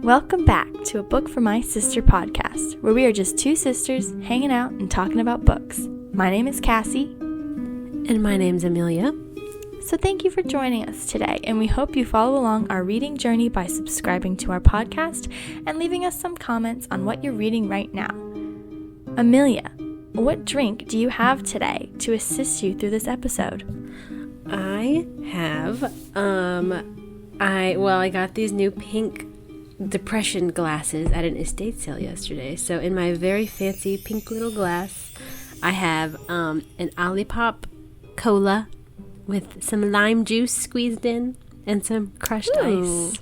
Welcome back to A Book for My Sister podcast, where we are just two sisters hanging out and talking about books. My name is Cassie. And my name's Amelia. So thank you for joining us today, and we hope you follow along our reading journey by subscribing to our podcast and leaving us some comments on what you're reading right now. Amelia, what drink do you have today to assist you through this episode? I have, I got these new pink depression glasses at an estate sale yesterday. So in my very fancy pink little glass, I have an Olipop cola with some lime juice squeezed in and some crushed ice.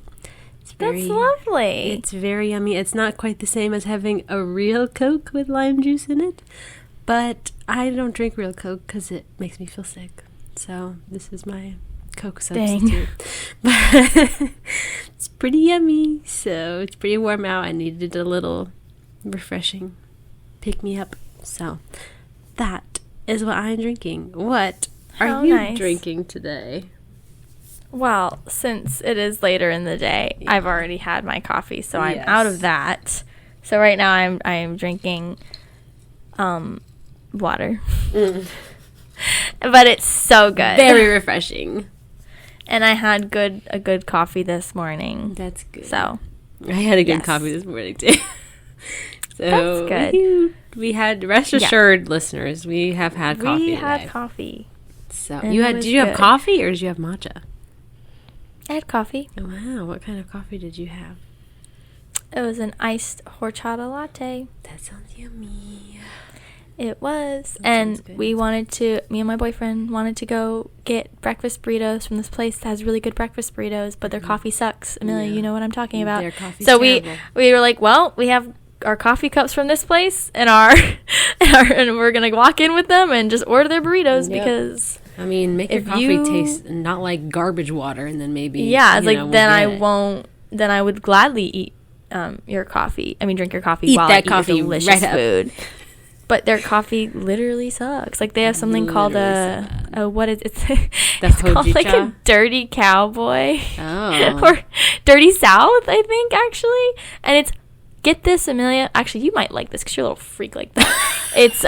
That's lovely. It's very yummy. It's not quite the same as having a real Coke with lime juice in it, but I don't drink real Coke because it makes me feel sick. So this is my Coke substitute. But it's pretty yummy. So it's pretty warm out. I needed a little refreshing pick me up. So that is what I'm drinking. What are you drinking today? Well, since it is later in the day, I've already had my coffee, so I'm out of that. So right now I'm drinking water. But it's so good. Very refreshing. And I had a good coffee this morning. That's good. So I had a good coffee this morning too. So that's good. We had, rest assured, listeners, we have had coffee today. We had coffee. So did you have coffee or did you have matcha? I had coffee. Oh, wow. What kind of coffee did you have? It was an iced horchata latte. That sounds yummy. It was. And me and my boyfriend wanted to go get breakfast burritos from this place that has really good breakfast burritos, but their coffee sucks. Amelia, you know what I'm talking about. Their coffee's so terrible. we were like, well, we have our coffee cups from this place and and we're going to walk in with them and just order their burritos because I mean, make your coffee taste not like garbage water, and then maybe then I would gladly eat your coffee. I mean, drink your coffee while I eat your delicious food. But their coffee literally sucks. Like they have something called what is it? It's called like a dirty cowboy. Oh. Or dirty south, I think actually. And it's, get this, Amelia. Actually, you might like this because you're a little freak like that. It's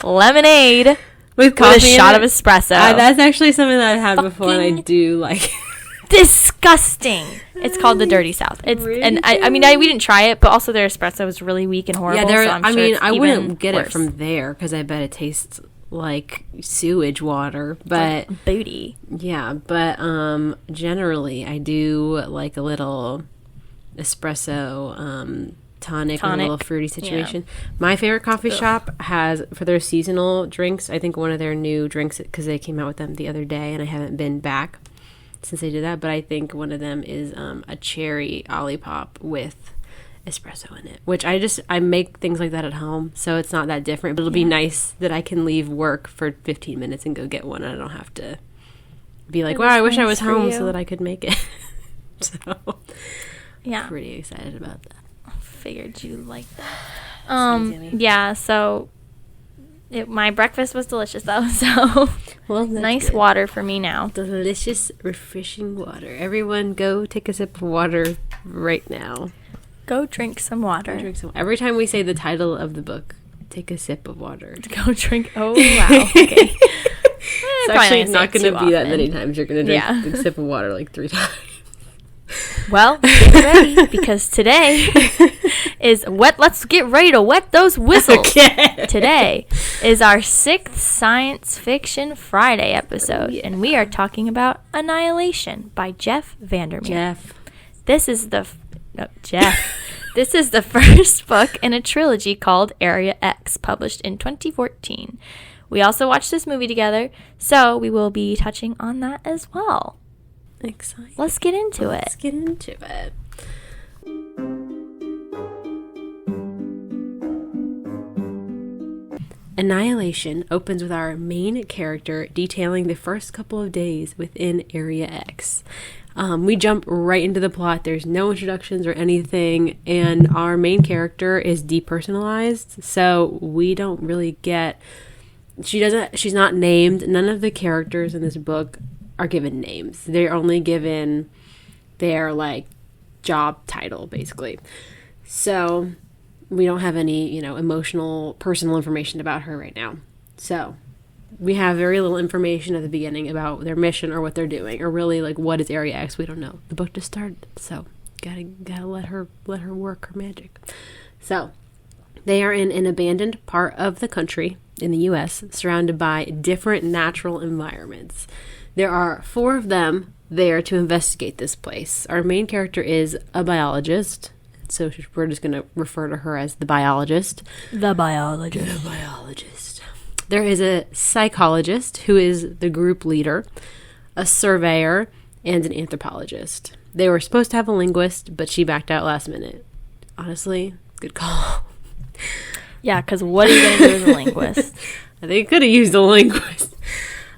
lemonade with a shot of espresso. That's actually something that I've had before, and I do like. Disgusting. It's called the Dirty South. It's really? And I mean we didn't try it, but also their espresso was really weak and horrible. Yeah, I wouldn't get it from there because I bet it tastes like sewage water, but like booty. Yeah, but generally I do like a little espresso tonic and a little fruity situation. Yeah. My favorite coffee shop has, for their seasonal drinks, I think one of their new drinks, because they came out with them the other day and I haven't been back since they did that, but I think one of them is a cherry Olipop with espresso in it, which I make things like that at home, so it's not that different, but it'll be nice that I can leave work for 15 minutes and go get one, and I don't have to be like, wow, I wish I was home so that I could make it. So yeah, pretty excited about that. I figured you like that. Yeah, so my breakfast was delicious though, so nice good. Water for me now. Delicious, refreshing water. Everyone go take a sip of water right now. Go drink some water. Every time we say the title of the book, take a sip of water. Go drink. Oh, wow. Okay. It's actually not going to be that many times. You're going to drink a sip of water like 3 times. Well, get ready, because today is let's get ready to wet those whistles. Okay. Today is our 6th Science Fiction Friday episode, and we are talking about Annihilation by Jeff VanderMeer. This is the first book in a trilogy called Area X, published in 2014. We also watched this movie together, so we will be touching on that as well. Exciting. Let's get into it. Annihilation opens with our main character detailing the first couple of days within Area X. We jump right into the plot. There's no introductions or anything, and our main character is depersonalized, so we don't really get... She's not named. None of the characters in this book are given names. They're only given their like job title, basically. So we don't have any, emotional, personal information about her right now. So we have very little information at the beginning about their mission or what they're doing, or really like what is Area X. We don't know. The book just started, so gotta let her work her magic. So they are in an abandoned part of the country in the U.S., surrounded by different natural environments. There are 4 of them there to investigate this place. Our main character is a biologist, so we're just going to refer to her as the biologist. The biologist. The biologist. There is a psychologist who is the group leader, a surveyor, and an anthropologist. They were supposed to have a linguist, but she backed out last minute. Honestly, good call. Yeah, because what are you going to do as a linguist? They could have used a linguist.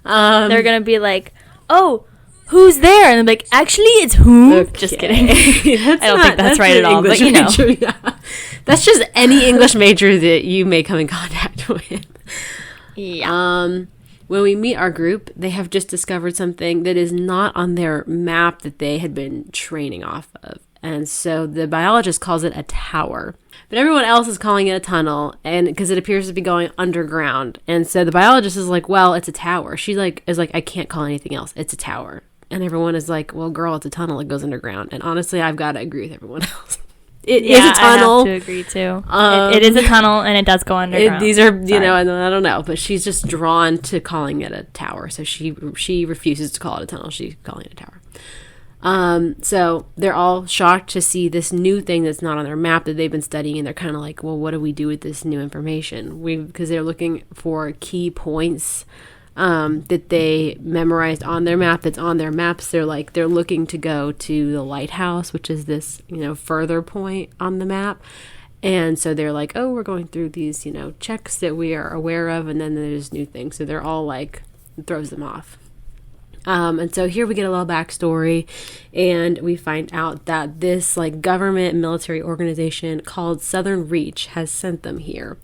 They're going to be like, oh, who's there? And I'm like, actually, it's who? Okay. Just kidding. I don't think that's right at all, English but major, yeah. That's just any English major that you may come in contact with. Yeah. When we meet our group, they have just discovered something that is not on their map that they had been training off of. And so the biologist calls it a tower. But everyone else is calling it a tunnel, and because it appears to be going underground. And so the biologist is like, well, it's a tower. She is like, I can't call anything else. It's a tower. And everyone is like, well, girl, it's a tunnel. It goes underground. And honestly, I've got to agree with everyone else. It is a tunnel. I have to agree too. It is a tunnel, and it does go underground. These are, I don't know, but she's just drawn to calling it a tower. So she refuses to call it a tunnel. She's calling it a tower. So they're all shocked to see this new thing that's not on their map that they've been studying, and they're kind of like, well, what do we do with this new information? Because they're looking for key points that they memorized on their map that's on their maps. They're looking to go to the lighthouse, which is this, further point on the map. And so they're like, oh, we're going through these, checks that we are aware of, and then there's new things. So they're all like, it throws them off. And so here we get a little backstory, and we find out that this government military organization called Southern Reach has sent them here.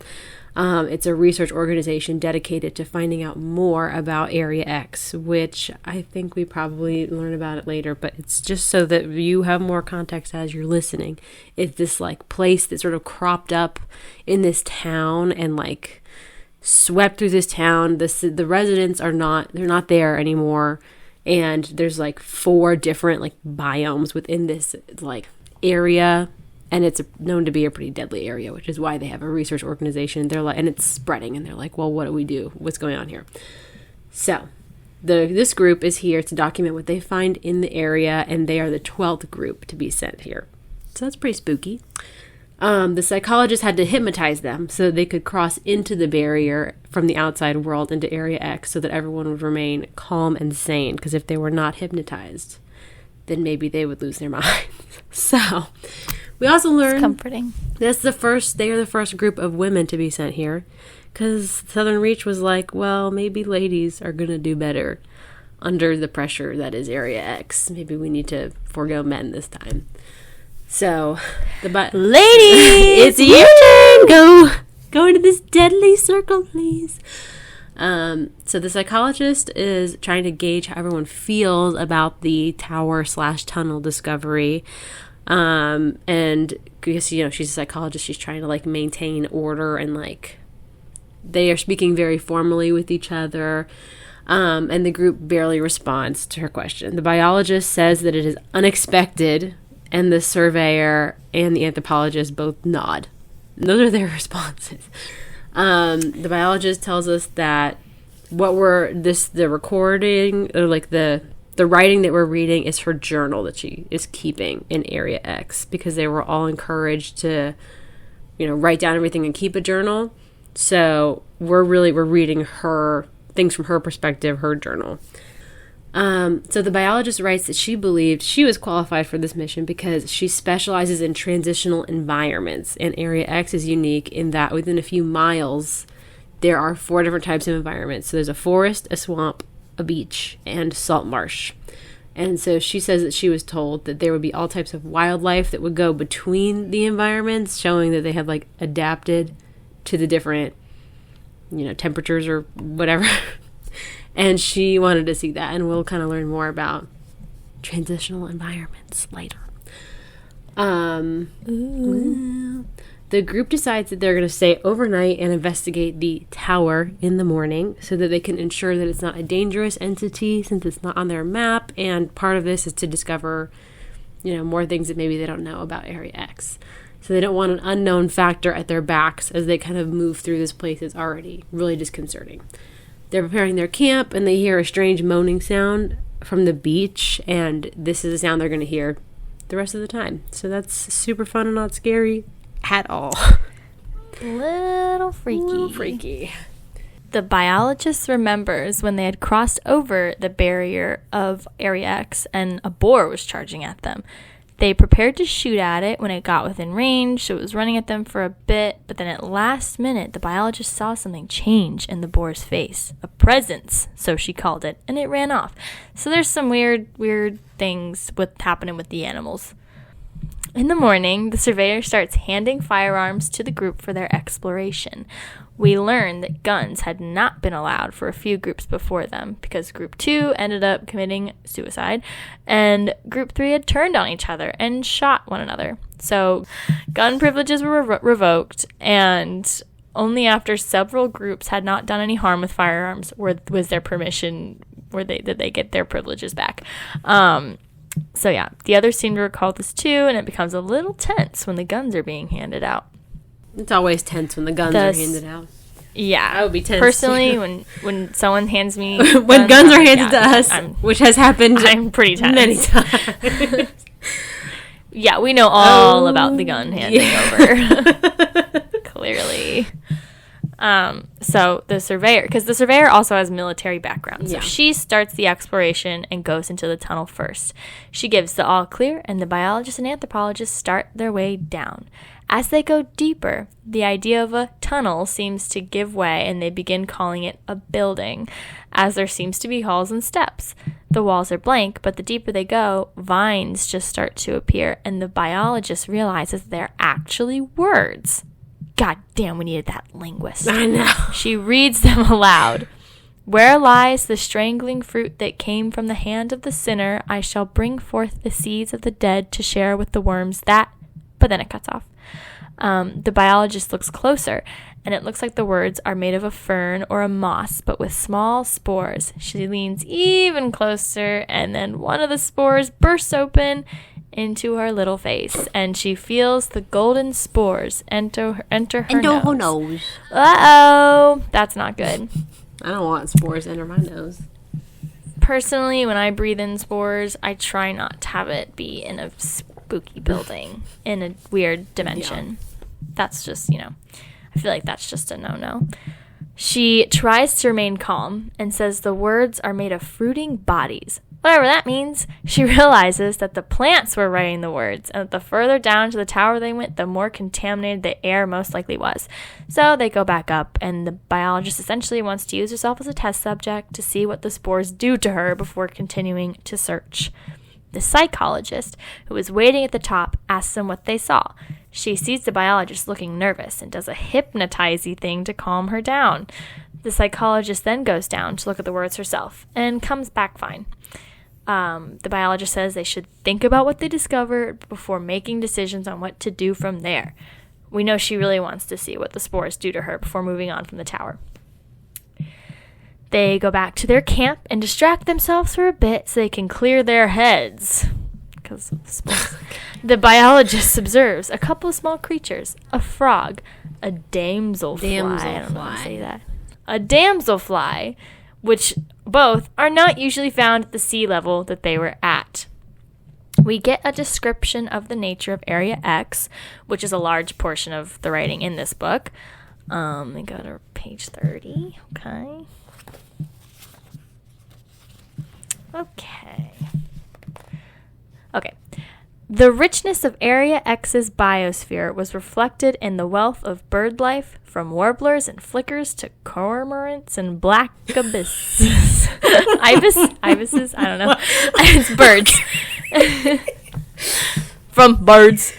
It's a research organization dedicated to finding out more about Area X, which I think we probably learn about it later, but it's just so that you have more context as you're listening. It's this place that sort of cropped up in this town and swept through this town. The residents they're not there anymore, and there's 4 different biomes within this area, and it's known to be a pretty deadly area, which is why they have a research organization. And it's spreading, and they're like, well, what do we do? What's going on here? So this group is here to document what they find in the area, and they are the 12th group to be sent here. So that's pretty spooky. The psychologist had to hypnotize them so that they could cross into the barrier from the outside world into Area X so that everyone would remain calm and sane, because if they were not hypnotized, then maybe they would lose their minds. So we also learned... It's comforting. They are the first group of women to be sent here, because Southern Reach was like, well, maybe ladies are going to do better under the pressure that is Area X. Maybe we need to forego men this time. So, ladies, it's your turn. Go into this deadly circle, please. So the psychologist is trying to gauge how everyone feels about the tower/tunnel discovery. And because, she's a psychologist, she's trying to maintain order, and they are speaking very formally with each other. And the group barely responds to her question. The biologist says that it is unexpected, and the surveyor and the anthropologist both nod. Those are their responses. The biologist tells us that the recording, or the writing that we're reading is her journal that she is keeping in Area X, because they were all encouraged to, write down everything and keep a journal. So we're reading her things from her perspective, her journal. So the biologist writes that she believed she was qualified for this mission because she specializes in transitional environments, and Area X is unique in that within a few miles there are 4 different types of environments. So there's a forest, a swamp, a beach, and salt marsh. And so she says that she was told that there would be all types of wildlife that would go between the environments, showing that they have adapted to the different temperatures or whatever. And she wanted to see that, and we'll kind of learn more about transitional environments later. The group decides that they're going to stay overnight and investigate the tower in the morning so that they can ensure that it's not a dangerous entity since it's not on their map. And part of this is to discover, more things that maybe they don't know about Area X. So they don't want an unknown factor at their backs as they kind of move through this place that's already really disconcerting. They're preparing their camp and they hear a strange moaning sound from the beach. And this is a sound they're going to hear the rest of the time. So that's super fun and not scary at all. Little freaky. The biologist remembers when they had crossed over the barrier of Area X and a boar was charging at them. They prepared to shoot at it when it got within range, so it was running at them for a bit, but then at last minute, the biologist saw something change in the boar's face. A presence, so she called it, and it ran off. So there's some weird things happening with the animals. In the morning, the surveyor starts handing firearms to the group for their exploration. We learn that guns had not been allowed for a few groups before them because Group 2 ended up committing suicide and Group 3 had turned on each other and shot one another. So gun privileges were revoked, and only after several groups had not done any harm with firearms was there permission did they get their privileges back. So yeah, the others seem to recall this too, and it becomes a little tense when the guns are being handed out. It's always tense when the guns are handed out. Yeah. I would be tense. Personally, when someone hands me when guns are handed to us, which has happened I'm pretty tense. Many times. Yeah, we know all about the gun handing over. Clearly. So the surveyor also has military background. So she starts the exploration and goes into the tunnel first. She gives the all clear, and the biologist and anthropologist start their way down. As they go deeper, the idea of a tunnel seems to give way, and they begin calling it a building, as there seems to be halls and steps. The walls are blank, but the deeper they go, vines just start to appear, and the biologist realizes they're actually words. God damn, we needed that linguist. I know. She reads them aloud. Where lies the strangling fruit that came from the hand of the sinner? I shall bring forth the seeds of the dead to share with the worms that... But then it cuts off. The biologist looks closer, and it looks like the words are made of a fern or a moss, but with small spores. She leans even closer, and then one of the spores bursts open into her little face, and she feels the golden spores enter her nose. Uh-oh. That's not good. I don't want spores enter my nose. Personally, when I breathe in spores, I try not to have it be in a spooky building in a weird dimension. Yeah. That's just, I feel like that's just a no-no. She tries to remain calm and says the words are made of fruiting bodies. Whatever that means, she realizes that the plants were writing the words, and that the further down to the tower they went, the more contaminated the air most likely was. So they go back up, and the biologist essentially wants to use herself as a test subject to see what the spores do to her before continuing to search. The psychologist, who is waiting at the top, asks them what they saw. She sees the biologist looking nervous and does a hypnotizy thing to calm her down. The psychologist then goes down to look at the words herself and comes back fine. The biologist says they should think about what they discovered before making decisions on what to do from there. We know she really wants to see what the spores do to her before moving on from the tower. They go back to their camp and distract themselves for a bit so they can clear their heads. Because of the spores. The biologist observes a couple of small creatures, a frog, a damselfly. I don't know how to say that. A damselfly, which both are not usually found at the sea level that they were at. We get a description of the nature of Area X, which is a large portion of the writing in this book. We go to page 30. Okay. The richness of Area X's biosphere was reflected in the wealth of bird life, from warblers and flickers to cormorants and black ibises. Ibises? I don't know. It's birds. From birds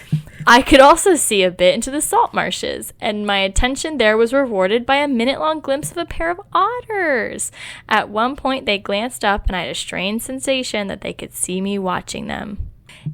I could also see a bit into the salt marshes, and my attention there was rewarded by a minute-long glimpse of a pair of otters. At one point, they glanced up, and I had a strange sensation that they could see me watching them.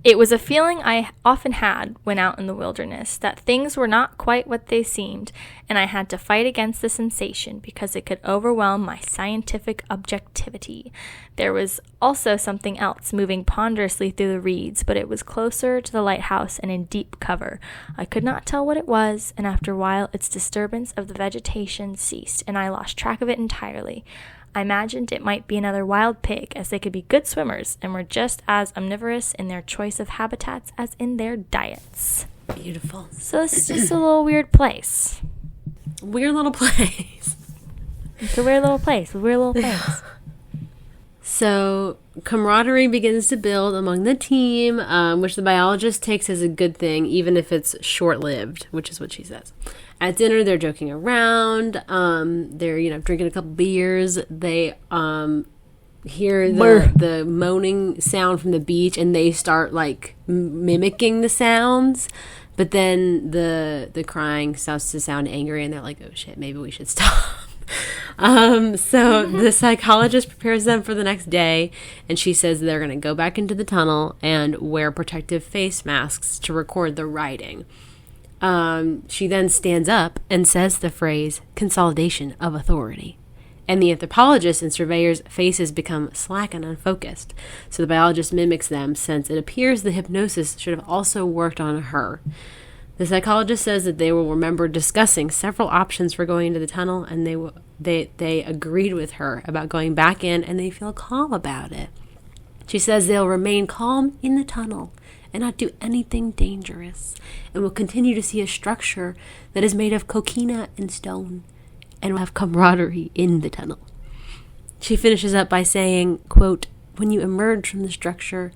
It was a feeling I often had when out in the wilderness, that things were not quite what they seemed, and I had to fight against the sensation because it could overwhelm my scientific objectivity. There was also something else moving ponderously through the reeds, but it was closer to the lighthouse and in deep cover. I could not tell what it was, and after a while its disturbance of the vegetation ceased, and I lost track of it entirely. I imagined it might be another wild pig, as they could be good swimmers and were just as omnivorous in their choice of habitats as in their diets. Beautiful. So it's just a little weird place. Weird little place. It's a weird little place. A weird little place. So camaraderie begins to build among the team, which the biologist takes as a good thing, even if it's short-lived, which is what she says. At dinner, they're joking around. They're, drinking a couple beers. They hear the moaning sound from the beach, and they start, mimicking the sounds. But then the crying starts to sound angry, and they're like, oh, shit, maybe we should stop. So the psychologist prepares them for the next day, and she says they're going to go back into the tunnel and wear protective face masks to record the writing. She then stands up and says the phrase, consolidation of authority. And the anthropologist and surveyor's faces become slack and unfocused. So the biologist mimics them, since it appears the hypnosis should have also worked on her. The psychologist says that they will remember discussing several options for going into the tunnel, and they agreed with her about going back in, and they feel calm about it. She says they'll remain calm in the tunnel and not do anything dangerous, and will continue to see a structure that is made of coquina and stone, and will have camaraderie in the tunnel. She finishes up by saying, quote, when you emerge from the structure,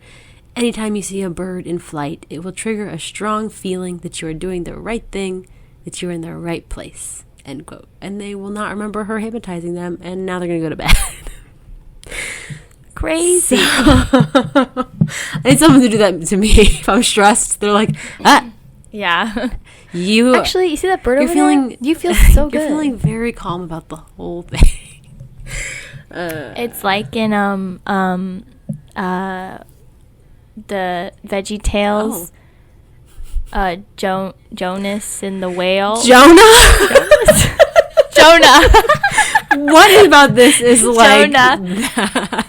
anytime you see a bird in flight, it will trigger a strong feeling that you are doing the right thing, that you are in the right place, end quote. And they will not remember her hypnotizing them, and now they're going to go to bed. Crazy. I need someone to do that to me. If I'm stressed, they're like, ah. Yeah. Actually, you see that bird over there? You feel so good. You're feeling very calm about the whole thing. It's like in the Veggie Tales, Jonas and the whale. Jonah. What about this is like Jonah?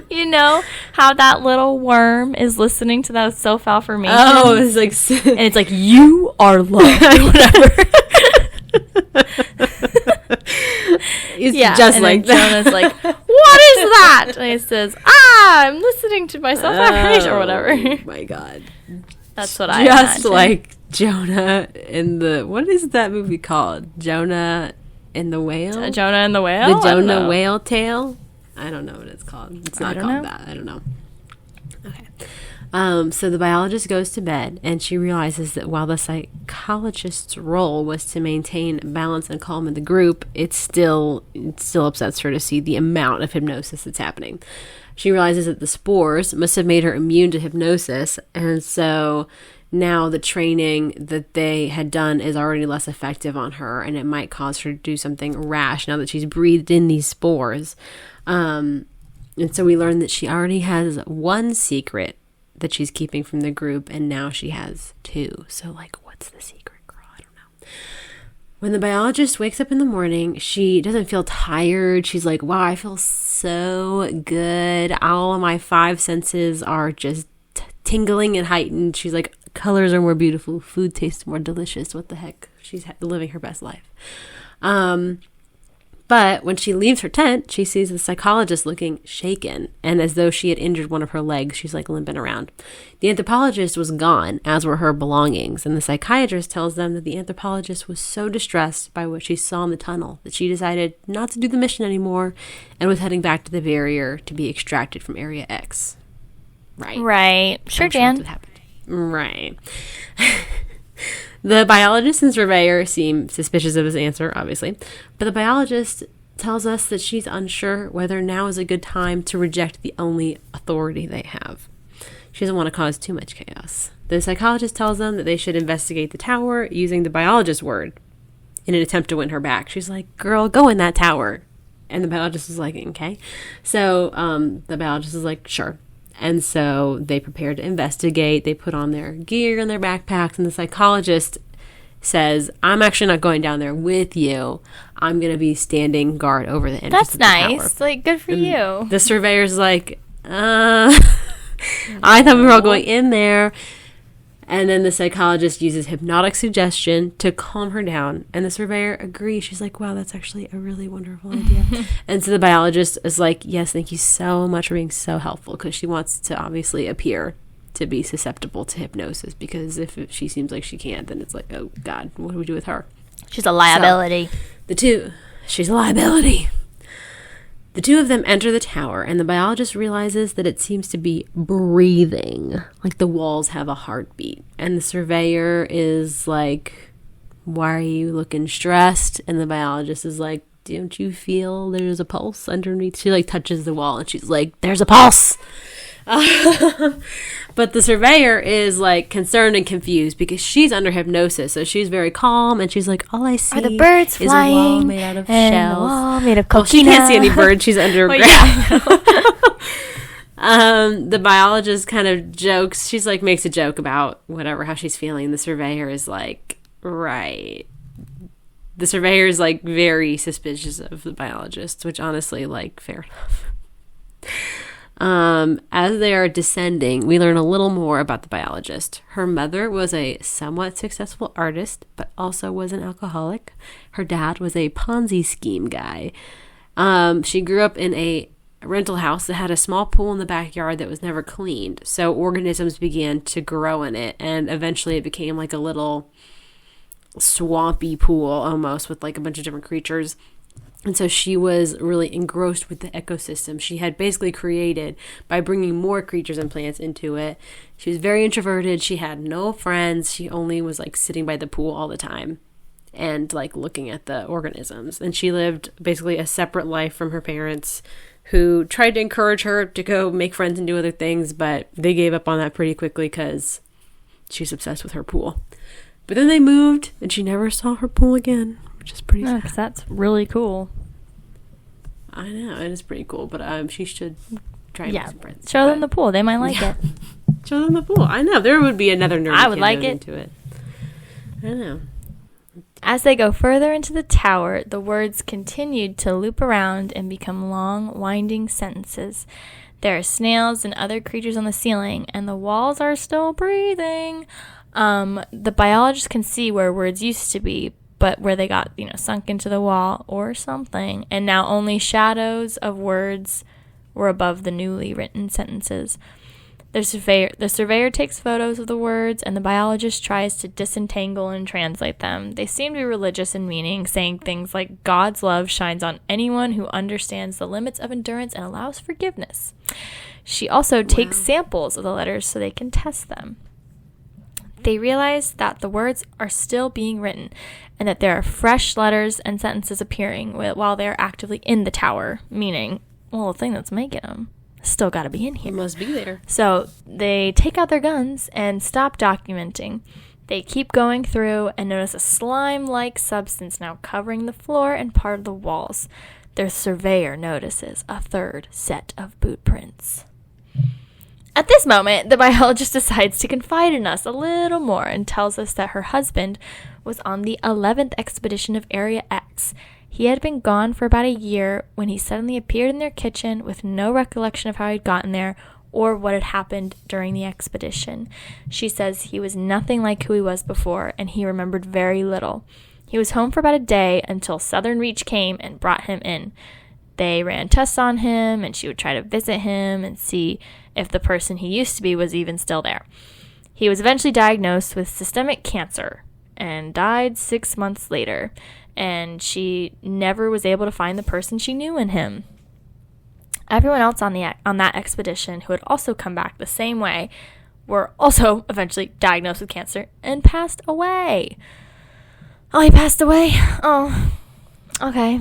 You know how that little worm is listening to those self-affirmations? Oh, it's like, and it's like, you are loved, or whatever. It's just like that. Jonah's like, what is that? And he says, I'm listening to my self-affirmation, or whatever. Oh my God. That's what I imagine. Just like Jonah in the, what is that movie called? Jonah and the Whale? Jonah and the Whale? The Jonah Whale Tale? I don't know what it's called. It's not called that. I don't know. Okay. So the biologist goes to bed, and she realizes that while the psychologist's role was to maintain balance and calm in the group, it still upsets her to see the amount of hypnosis that's happening. She realizes that the spores must have made her immune to hypnosis, and so now the training that they had done is already less effective on her, and it might cause her to do something rash now that she's breathed in these spores. And so we learn that she already has one secret that she's keeping from the group, and now she has two. So, what's the secret, girl? I don't know. When the biologist wakes up in the morning, she doesn't feel tired. She's like, wow, I feel so good. All of my five senses are just tingling and heightened. She's like, colors are more beautiful. Food tastes more delicious. What the heck? She's living her best life. But when she leaves her tent, she sees the psychologist looking shaken, and as though she had injured one of her legs, she's limping around. The anthropologist was gone, as were her belongings, and the psychiatrist tells them that the anthropologist was so distressed by what she saw in the tunnel that she decided not to do the mission anymore and was heading back to the barrier to be extracted from Area X. Right. Sure, Jan. That's what happened. Right. The biologist and surveyor seem suspicious of his answer, obviously, but the biologist tells us that she's unsure whether now is a good time to reject the only authority they have. She doesn't want to cause too much chaos. The psychologist tells them that they should investigate the tower using the biologist word in an attempt to win her back. She's like, girl, go in that tower. And the biologist is like, okay. So the biologist is like, sure. And so they prepare to investigate. They put on their gear and their backpacks. And the psychologist says, I'm actually not going down there with you. I'm going to be standing guard over the entrance of the tower. That's nice. Like, good for you. The surveyor's like, I thought we were all going in there. And then the psychologist uses hypnotic suggestion to calm her down. And the surveyor agrees. She's like, wow, that's actually a really wonderful idea. And so the biologist is like, yes, thank you so much for being so helpful. Because she wants to obviously appear to be susceptible to hypnosis. Because if she seems like she can't, then it's like, oh, God, what do we do with her? She's a liability. So, she's a liability. The two of them enter the tower, and the biologist realizes that it seems to be breathing, like the walls have a heartbeat. And the surveyor is like, why are you looking stressed? And the biologist is like, don't you feel there's a pulse underneath? She like touches the wall, and she's like, there's a pulse. But the surveyor is like concerned and confused because she's under hypnosis, so she's very calm, and she's like, all I see are the birds is flying, a wall made out of and shells. a wall made of coquina. Well, she can't see any birds. She's underground. The biologist kind of jokes. She's like, makes a joke about whatever, how she's feeling. The surveyor is like, right. The surveyor is like very suspicious of the biologist, which honestly, like, fair enough. As they are descending, we learn a little more about the biologist. Her mother was a somewhat successful artist, but also was an alcoholic. Her dad was a Ponzi scheme guy. She grew up in a rental house that had a small pool in the backyard that was never cleaned. So organisms began to grow in it, and eventually it became like a little swampy pool almost with like a bunch of different creatures. And so she was really engrossed with the ecosystem she had basically created by bringing more creatures and plants into it. She was very introverted. She had no friends. She only was like sitting by the pool all the time and like looking at the organisms. And she lived basically a separate life from her parents, who tried to encourage her to go make friends and do other things, but they gave up on that pretty quickly because she's obsessed with her pool. But then they moved, and she never saw her pool again, which is pretty sad. 'Cause that's really cool. I know, it is pretty cool, but she should try and make some friends. Show them the pool. They might like it. Show them the pool. I know. There would be another nerd. I would like it. Into it. I know. As they go further into the tower, the words continued to loop around and become long, winding sentences. There are snails and other creatures on the ceiling, and the walls are still breathing. The biologist can see where words used to be, but where they got, sunk into the wall or something. And now only shadows of words were above the newly written sentences. The surveyor takes photos of the words, and the biologist tries to disentangle and translate them. They seem to be religious in meaning, saying things like, God's love shines on anyone who understands the limits of endurance and allows forgiveness. She also takes samples of the letters so they can test them. They realize that the words are still being written and that there are fresh letters and sentences appearing while they're actively in the tower, meaning, the thing that's making them still got to be in here. It must be there. So they take out their guns and stop documenting. They keep going through and notice a slime-like substance now covering the floor and part of the walls. Their surveyor notices a third set of boot prints. At this moment, the biologist decides to confide in us a little more and tells us that her husband was on the 11th expedition of Area X. He had been gone for about a year when he suddenly appeared in their kitchen with no recollection of how he'd gotten there or what had happened during the expedition. She says he was nothing like who he was before, and he remembered very little. He was home for about a day until Southern Reach came and brought him in. They ran tests on him, and she would try to visit him and see if the person he used to be was even still there. He was eventually diagnosed with systemic cancer and died 6 months later, and she never was able to find the person she knew in him. Everyone else on that expedition who had also come back the same way were also eventually diagnosed with cancer and passed away. Oh, he passed away? Oh, okay.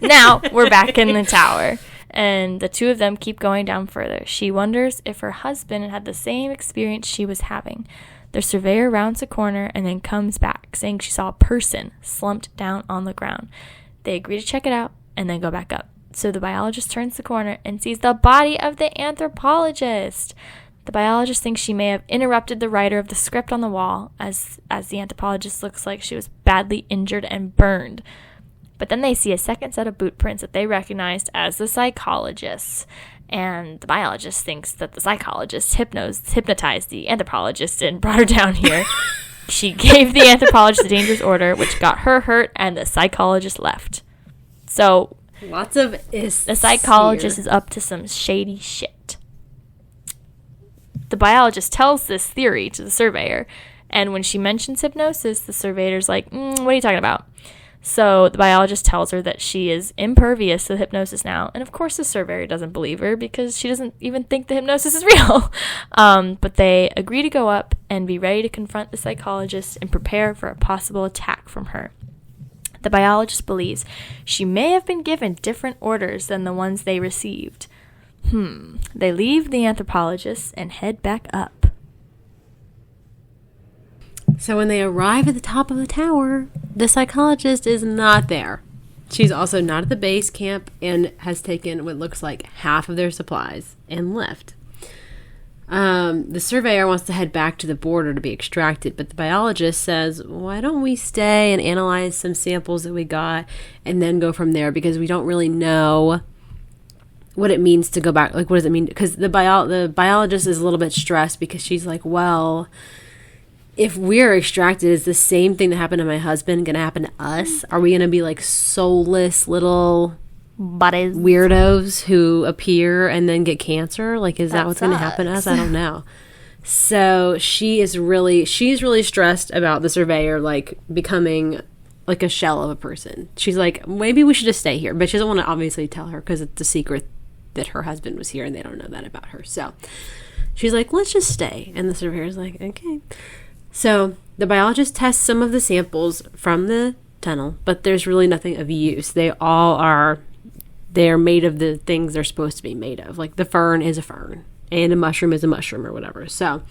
Now we're back in the tower. and the two of them keep going down further. She wonders if her husband had the same experience she was having. The surveyor rounds a corner and then comes back, saying she saw a person slumped down on the ground. They agree to check it out and then go back up. So the biologist turns the corner and sees the body of the anthropologist. The biologist thinks she may have interrupted the writer of the script on the wall, as the anthropologist looks like she was badly injured and burned. But then they see a second set of boot prints that they recognized as the psychologist's. And the biologist thinks that the psychologist hypnotized the anthropologist and brought her down here. She gave the anthropologist a dangerous order, which got her hurt, and the psychologist left. So, lots of ists the psychologist here. Is up to some shady shit. The biologist tells this theory to the surveyor, and when she mentions hypnosis, the surveyor's like, what are you talking about? So the biologist tells her that she is impervious to hypnosis now. And of course the surveyor doesn't believe her because she doesn't even think the hypnosis is real. But they agree to go up and be ready to confront the psychologist and prepare for a possible attack from her. The biologist believes she may have been given different orders than the ones they received. They leave the anthropologist and head back up. So when they arrive at the top of the tower, the psychologist is not there. She's also not at the base camp and has taken what looks like half of their supplies and left. The surveyor wants to head back to the border to be extracted, but the biologist says, why don't we stay and analyze some samples that we got and then go from there, because we don't really know what it means to go back. Like, what does it mean? Because the biologist is a little bit stressed because she's like, well, if we're extracted, is the same thing that happened to my husband going to happen to us? Are we going to be like soulless little buddies, weirdos who appear and then get cancer? Like, is that what's going to happen to us? I don't know. So she's really stressed about the surveyor like becoming like a shell of a person. She's like, maybe we should just stay here, but she doesn't want to obviously tell her because it's a secret that her husband was here and they don't know that about her. So she's like, let's just stay. And the surveyor's like, okay. So the biologist tests some of the samples from the tunnel, but there's really nothing of use. They're made of the things they're supposed to be made of. Like the fern is a fern and a mushroom is a mushroom or whatever. So,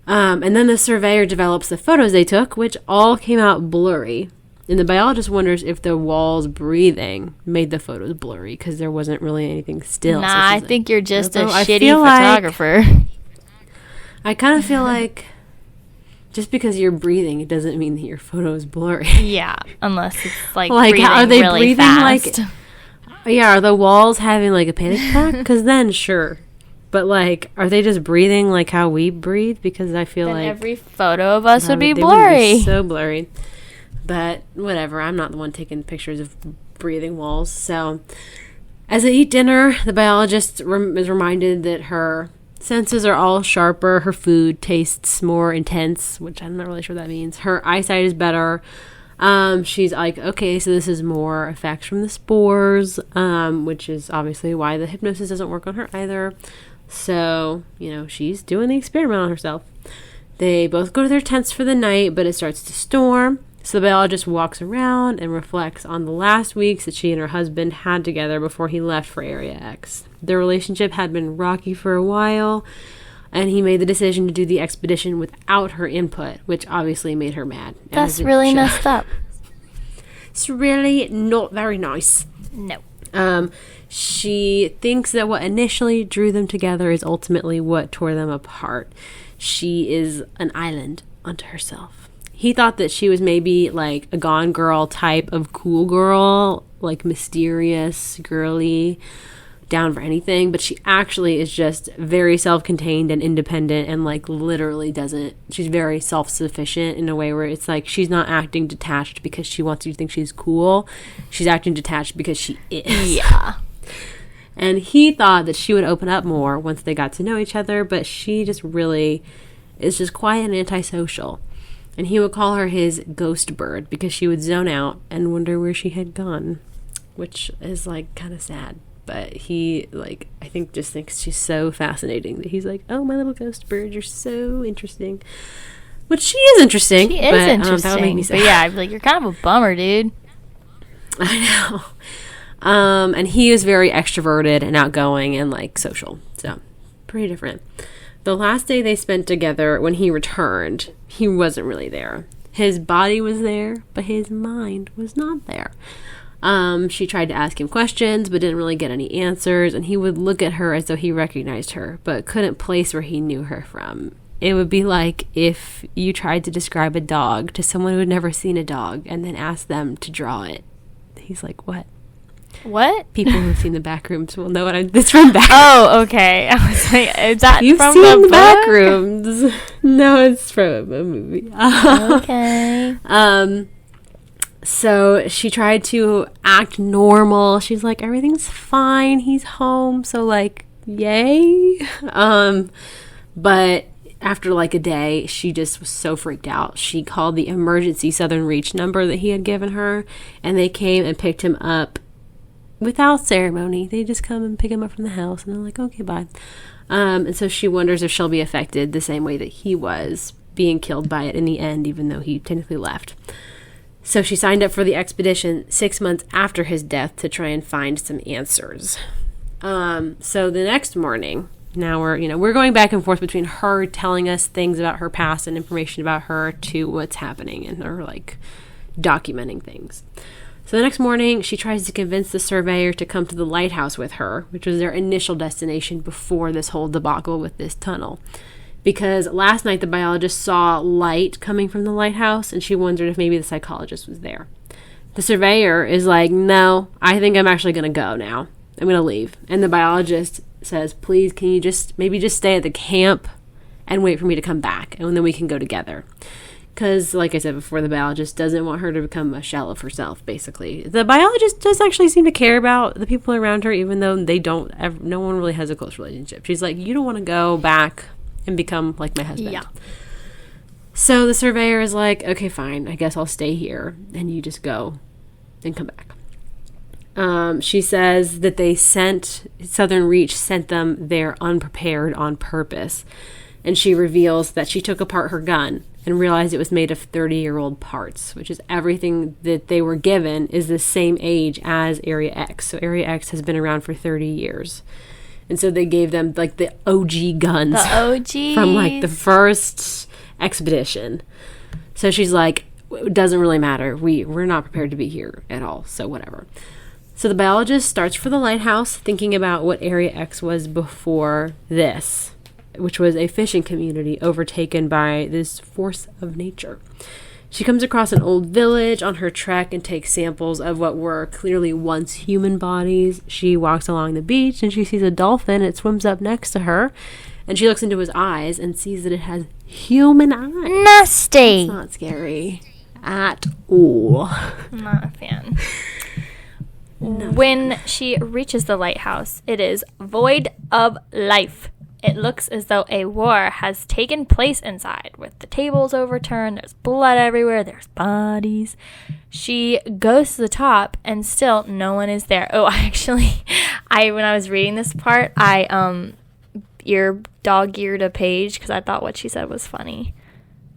and then the surveyor develops the photos they took, which all came out blurry. And the biologist wonders if the walls breathing made the photos blurry because there wasn't really anything still. Nah, so I like, think you're just a shitty photographer. I kind of feel like just because you're breathing, it doesn't mean that your photo is blurry. Yeah, unless it's like breathing are they really breathing fast. Are the walls having like a panic attack? Because then sure, but like, are they just breathing like how we breathe? Because I feel then like every photo of us would be they blurry. Be so blurry. But whatever, I'm not the one taking pictures of breathing walls. So as they eat dinner, the biologist is reminded that her senses are all sharper. Her food tastes more intense, which I'm not really sure what that means. Her eyesight is better. She's like, okay, so this is more effects from the spores, which is obviously why the hypnosis doesn't work on her either. So, she's doing the experiment on herself. They both go to their tents for the night, but it starts to storm. So the biologist walks around and reflects on the last weeks that she and her husband had together before he left for Area X. Their relationship had been rocky for a while, and he made the decision to do the expedition without her input, which obviously made her mad. That's really messed up. It's really not very nice. No. She thinks that what initially drew them together is ultimately what tore them apart. She is an island unto herself. He thought that she was maybe like a Gone Girl type of cool girl, like mysterious, girly, down for anything, but she actually is just very self-contained and independent and like literally she's very self-sufficient in a way where it's like she's not acting detached because she wants you to think she's cool. She's acting detached because she is. Yeah. And he thought that she would open up more once they got to know each other, but she just really is just quiet and antisocial. And he would call her his ghost bird because she would zone out and wonder where she had gone, which is like kind of sad. But he, like, I think just thinks she's so fascinating that he's like, oh, my little ghost bird, you're so interesting. Which she is interesting. She is interesting. That would make me sad. But yeah, I'd be like, you're kind of a bummer, dude. I And he is very extroverted and outgoing and like social. So pretty different. The last day they spent together, when he returned, he wasn't really there. His body was there, but his mind was not there. She tried to ask him questions, but didn't really get any answers. And he would look at her as though he recognized her, but couldn't place where he knew her from. It would be like if you tried to describe a dog to someone who had never seen a dog and then asked them to draw it. He's like, what? What? People who've seen the Backrooms will know what it's from Backrooms. Oh, okay. I was like, is that You've from seen the Backrooms? No, it's from a movie. Okay. So she tried to act normal. She's like, everything's fine. He's home. So like, yay. But after like a day, she just was so freaked out. She called the emergency Southern Reach number that he had given her, and they came and picked him up without ceremony. They just come and pick him up from the house, and they're like, okay, bye. And so she wonders if she'll be affected the same way that he was, being killed by it in the end, even though he technically left. So she signed up for the expedition 6 months after his death to try and find some answers. So the next morning, now we're going back and forth between her telling us things about her past and information about her to what's happening and her like documenting things. So the next morning, she tries to convince the surveyor to come to the lighthouse with her, which was their initial destination before this whole debacle with this tunnel. Because last night the biologist saw light coming from the lighthouse, and she wondered if maybe the psychologist was there. The surveyor is like, no, I think I'm actually going to go now. I'm going to leave. And the biologist says, please, can you just stay at the camp and wait for me to come back, and then we can go together. Because, like I said before, the biologist doesn't want her to become a shell of herself, basically. The biologist does actually seem to care about the people around her, even though they don't no one really has a close relationship. She's like, you don't want to go back and become like my husband. Yeah. So the surveyor is like, okay, fine, I guess I'll stay here, and you just go and come back. She says that Southern Reach sent them there unprepared on purpose. And she reveals that she took apart her gun and realized it was made of 30-year-old parts, which is everything that they were given is the same age as Area X. So Area X has been around for 30 years. And so they gave them like the OG guns. The OGs. From like the first expedition. So she's like, it doesn't really matter. We're not prepared to be here at all. So whatever. So the biologist starts for the lighthouse, thinking about what Area X was before this, which was a fishing community overtaken by this force of nature. She comes across an old village on her trek and takes samples of what were clearly once human bodies. She walks along the beach and she sees a dolphin. It swims up next to her, and she looks into his eyes and sees that it has human eyes. Nasty. It's not scary at all. I'm not a fan. No. When she reaches the lighthouse, it is void of life. It looks as though a war has taken place inside, with the tables overturned, there's blood everywhere, there's bodies. She goes to the top, and still no one is there. Oh, actually, when I was reading this part, I dog-eared a page because I thought what she said was funny.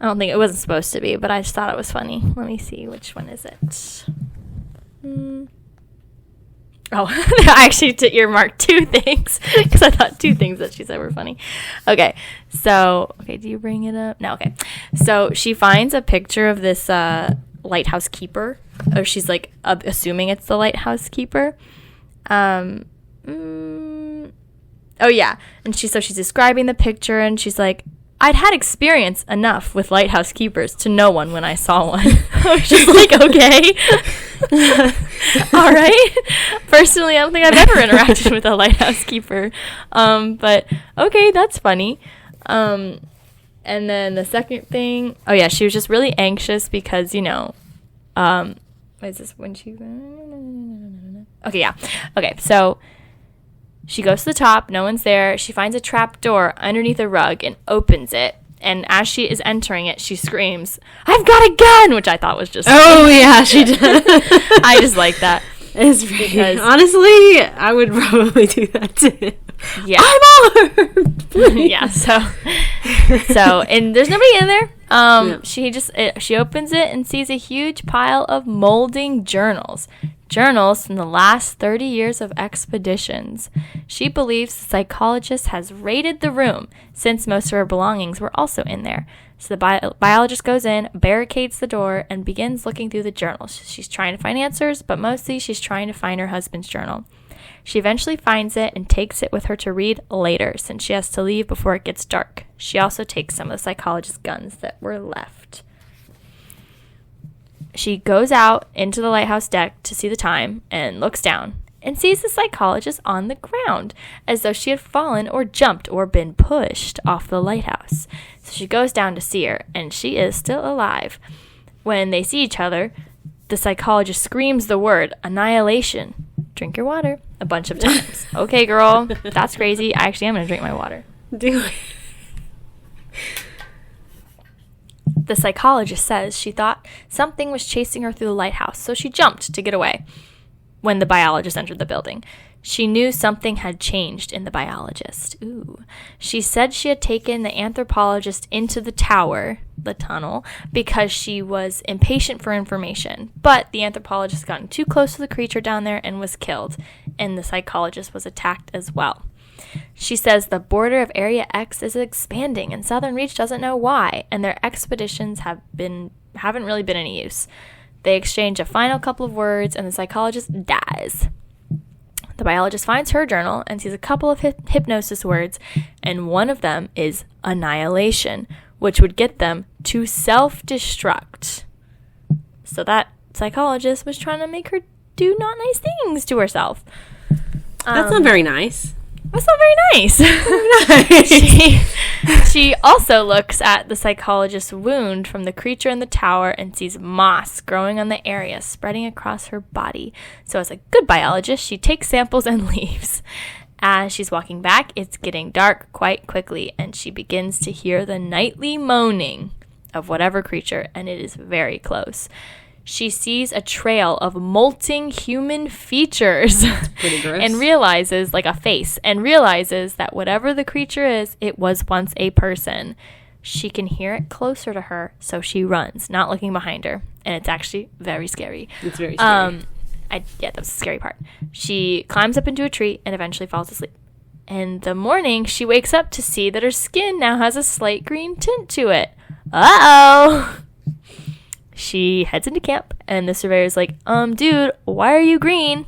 I don't think it wasn't supposed to be, but I just thought it was funny. Let me see, which one is it? Oh, I actually earmarked two things because I thought two things that she said were funny. Okay, do you bring it up? No, okay. So she finds a picture of this lighthouse keeper, or she's like assuming it's the lighthouse keeper. Oh yeah, and she's describing the picture, and she's like, I'd had experience enough with lighthouse keepers to know one when I saw one. I was just like, okay. All right. Personally, I don't think I've ever interacted with a lighthouse keeper. But okay, that's funny. And then the second thing, oh yeah, she was just really anxious because, what is this when she, okay, yeah. Okay, so she goes to the top, no one's there. She finds a trap door underneath a rug and opens it. And as she is entering it, she screams, "I've got a gun!" Which I thought was just funny. Yeah, she did. I just like that. It's because, honestly, I would probably do that too. Yeah. I'm armed! Yeah, so, and there's nobody in there. She opens it and sees a huge pile of molding journals. journals from the last 30 years of expeditions. She believes the psychologist has raided the room since most of her belongings were also in there. So the biologist goes in, barricades the door, and begins looking through the journals. She's trying to find answers, but mostly she's trying to find her husband's journal. She eventually finds it and takes it with her to read later, since she has to leave before it gets dark. She also takes some of the psychologist's guns that were left. She goes out into the lighthouse deck to see the time and looks down and sees the psychologist on the ground, as though she had fallen or jumped or been pushed off the lighthouse. So she goes down to see her, and she is still alive. When they see each other, the psychologist screams the word annihilation. Drink your water a bunch of times. Okay, girl, that's crazy. I actually am going to drink my water. Do it. The psychologist says she thought something was chasing her through the lighthouse, so she jumped to get away. When the biologist entered the building, she knew something had changed in the biologist. Ooh. She said she had taken the anthropologist into the tower, the tunnel, because she was impatient for information. But the anthropologist had gotten too close to the creature down there and was killed, and the psychologist was attacked as well. She says the border of Area X is expanding, and Southern Reach doesn't know why, and their expeditions haven't really been any use. They exchange a final couple of words, and the psychologist dies. The biologist finds her journal and sees a couple of hypnosis words, and one of them is annihilation, which would get them to self-destruct. So that psychologist was trying to make her do not nice things to herself. That's not very nice. That's not very nice. Very nice. She also looks at the psychologist's wound from the creature in the tower and sees moss growing on the area, spreading across her body. So as a good biologist, she takes samples and leaves. As she's walking back, it's getting dark quite quickly, and she begins to hear the nightly moaning of whatever creature, and it is very close. She sees a trail of molting human features. That's pretty gross. And realizes, like a face, and realizes that whatever the creature is, it was once a person. She can hear it closer to her, so she runs, not looking behind her. And it's actually very scary. It's very scary. Yeah, that's the scary part. She climbs up into a tree and eventually falls asleep. In the morning, she wakes up to see that her skin now has a slight green tint to it. Uh-oh! She heads into camp, and the surveyor's like, dude, why are you green?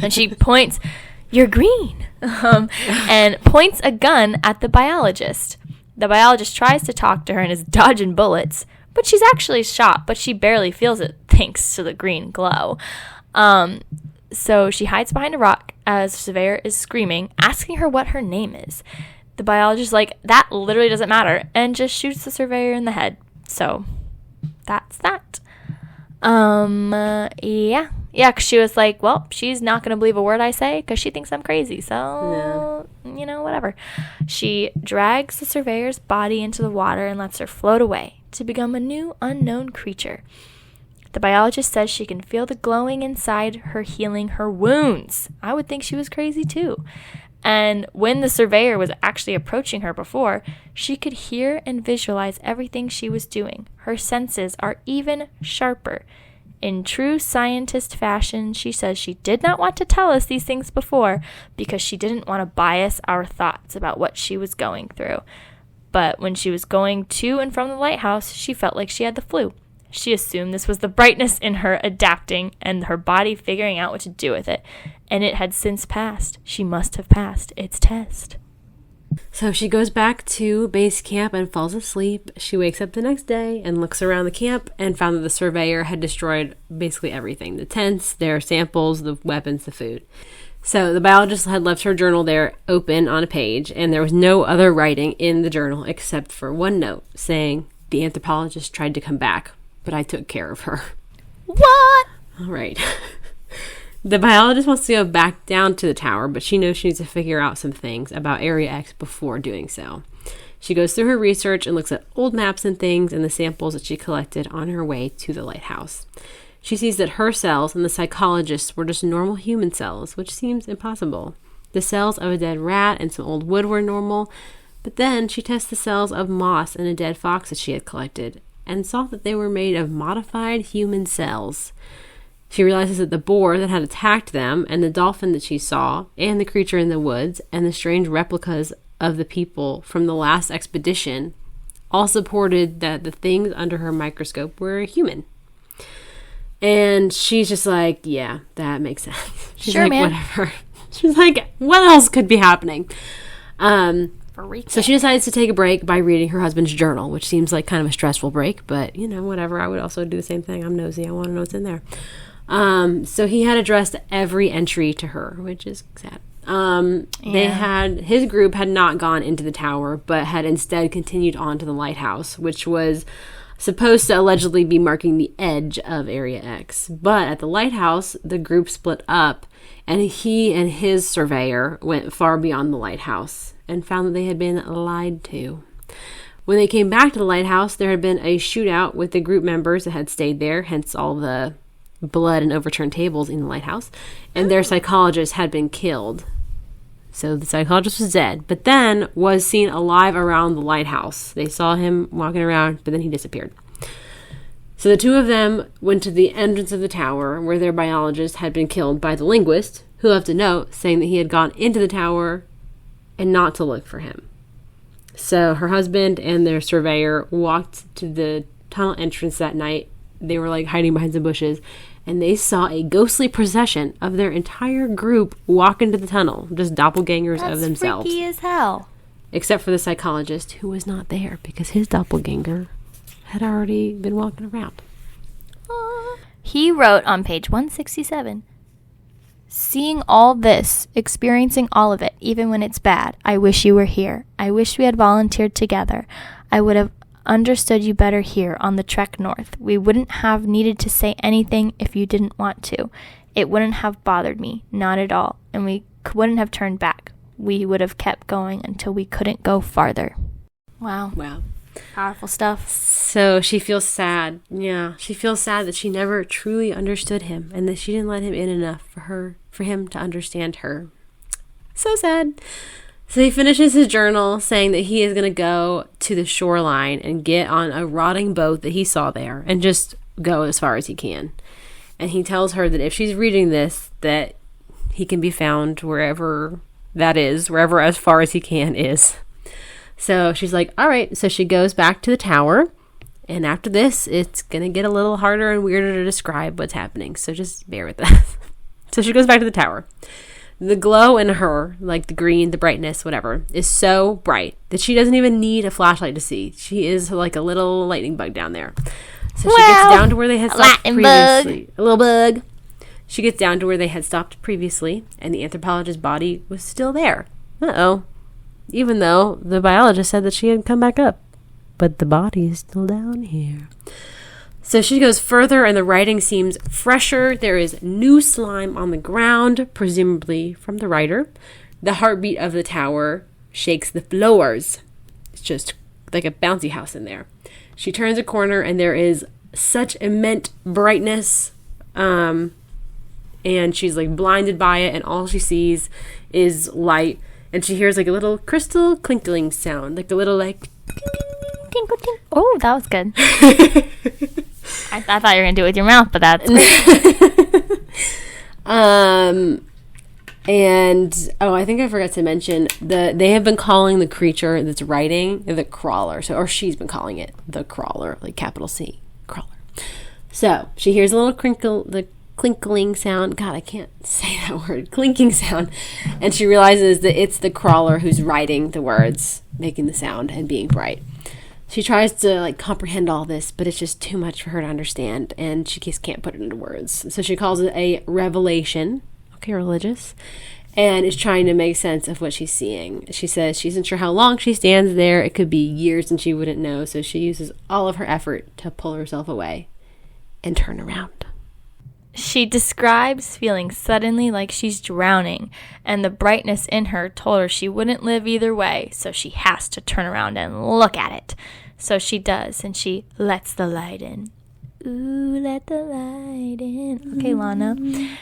And she points, you're green, and points a gun at the biologist. The biologist tries to talk to her and is dodging bullets, but she's actually shot, but she barely feels it thanks to the green glow. So she hides behind a rock as the surveyor is screaming, asking her what her name is. The biologist is like, that literally doesn't matter, and just shoots the surveyor in the head. So that's that. Yeah, 'cause she was like, well, she's not going to believe a word I say because she thinks I'm crazy. So, whatever. She drags the surveyor's body into the water and lets her float away to become a new unknown creature. The biologist says she can feel the glowing inside her healing her wounds. I would think she was crazy too. And when the surveyor was actually approaching her before, she could hear and visualize everything she was doing. Her senses are even sharper. In true scientist fashion, she says she did not want to tell us these things before because she didn't want to bias our thoughts about what she was going through. But when she was going to and from the lighthouse, she felt like she had the flu. She assumed this was the brightness in her adapting and her body figuring out what to do with it. And it had since passed. She must have passed its test. So she goes back to base camp and falls asleep. She wakes up the next day and looks around the camp and found that the surveyor had destroyed basically everything. The tents, their samples, the weapons, the food. So the biologist had left her journal there open on a page, and there was no other writing in the journal except for one note saying, the anthropologist tried to come back, but I took care of her. What? All right. The biologist wants to go back down to the tower, but she knows she needs to figure out some things about Area X before doing so. She goes through her research and looks at old maps and things and the samples that she collected on her way to the lighthouse. She sees that her cells and the psychologist's were just normal human cells, which seems impossible. The cells of a dead rat and some old wood were normal, but then she tests the cells of moss and a dead fox that she had collected and saw that they were made of modified human cells. She realizes that the boar that had attacked them and the dolphin that she saw and the creature in the woods and the strange replicas of the people from the last expedition all supported that the things under her microscope were human. And she's just like, yeah, that makes sense. She's sure, like, man. Whatever. She's like, what else could be happening? So she decides to take a break by reading her husband's journal, which seems like kind of a stressful break, but, whatever. I would also do the same thing. I'm nosy. I want to know what's in there. So he had addressed every entry to her, which is sad. His group had not gone into the tower, but had instead continued on to the lighthouse, which was supposed to allegedly be marking the edge of Area X. But at the lighthouse, the group split up, and he and his surveyor went far beyond the lighthouse and found that they had been lied to. When they came back to the lighthouse, there had been a shootout with the group members that had stayed there, hence all the blood and overturned tables in the lighthouse, and their psychologist had been killed. So the psychologist was dead, but then was seen alive around the lighthouse. They saw him walking around, but then he disappeared. So the two of them went to the entrance of the tower, where their biologist had been killed by the linguist, who left a note saying that he had gone into the tower and not to look for him. So her husband and their surveyor walked to the tunnel entrance that night. They were like hiding behind some bushes, and they saw a ghostly procession of their entire group walk into the tunnel, just doppelgangers of themselves. That's freaky as hell. Except for the psychologist, who was not there because his doppelganger had already been walking around. He wrote on page 167, "Seeing all this, experiencing all of it, even when it's bad, I wish you were here. I wish we had volunteered together. I would have understood you better here on the trek north. We wouldn't have needed to say anything if you didn't want to. It wouldn't have bothered me, not at all, and we wouldn't have turned back. We would have kept going until we couldn't go farther." Wow. Powerful stuff. So she feels sad. Yeah, she feels sad that she never truly understood him and that she didn't let him in enough for him to understand her. So sad. So he finishes his journal saying that he is going to go to the shoreline and get on a rotting boat that he saw there and just go as far as he can. And he tells her that if she's reading this, that he can be found wherever that is, wherever as far as he can is. So she's like, all right. So she goes back to the tower. And after this, it's going to get a little harder and weirder to describe what's happening. So just bear with us. So she goes back to the tower. The glow in her, like the green, the brightness, whatever, is so bright that she doesn't even need a flashlight to see. She is like a little lightning bug down there. So she gets down to where they had stopped previously. A little bug. She gets down to where they had stopped previously, and the anthropologist's body was still there. Uh-oh. Even though the biologist said that she had come back up. But the body is still down here. So she goes further, and the writing seems fresher. There is new slime on the ground, presumably from the writer. The heartbeat of the tower shakes the floors. It's just like a bouncy house in there. She turns a corner, and there is such immense brightness. And she's like blinded by it, and all she sees is light. And she hears like a little crystal clinkling sound, like a little like... Tinkle, tinkle. Oh, that was good. I thought you were going to do it with your mouth, but that's and I think I forgot to mention they have been calling the creature that's writing the crawler. Or she's been calling it the crawler, like capital C, crawler. So she hears a little clinkling sound. God, I can't say that word. Clinking sound. And she realizes that it's the crawler who's writing the words, making the sound and being bright. She tries to like comprehend all this, but it's just too much for her to understand, and she just can't put it into words. So she calls it a revelation. Okay, religious. And is trying to make sense of what she's seeing. She says she isn't sure how long she stands there. It could be years and she wouldn't know. So she uses all of her effort to pull herself away and turn around. She describes feeling suddenly like she's drowning, and the brightness in her told her she wouldn't live either way, so she has to turn around and look at it. So she does, and she lets the light in. Ooh, let the light in. Okay, Lana.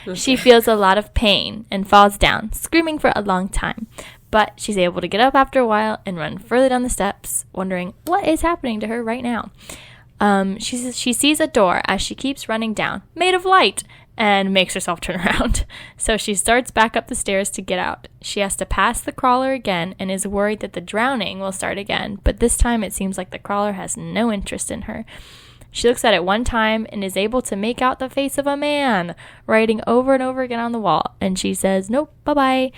Okay. She feels a lot of pain and falls down, screaming for a long time. But she's able to get up after a while and run further down the steps, wondering what is happening to her right now. She sees a door as she keeps running down, made of light, and makes herself turn around. So she starts back up the stairs to get out. She has to pass the crawler again and is worried that the drowning will start again, but this time it seems like the crawler has no interest in her. She looks at it one time and is able to make out the face of a man writing over and over again on the wall, and she says, nope, bye-bye.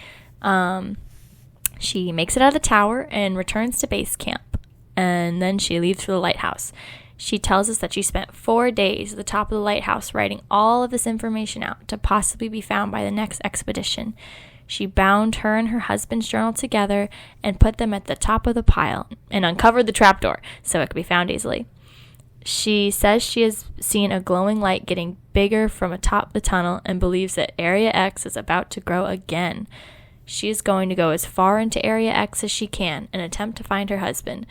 She makes it out of the tower and returns to base camp, and then she leaves for the lighthouse. She tells us that she spent 4 days at the top of the lighthouse writing all of this information out to possibly be found by the next expedition. She bound her and her husband's journal together and put them at the top of the pile and uncovered the trapdoor so it could be found easily. She says she has seen a glowing light getting bigger from atop the tunnel and believes that Area X is about to grow again. She is going to go as far into Area X as she can and attempt to find her husband,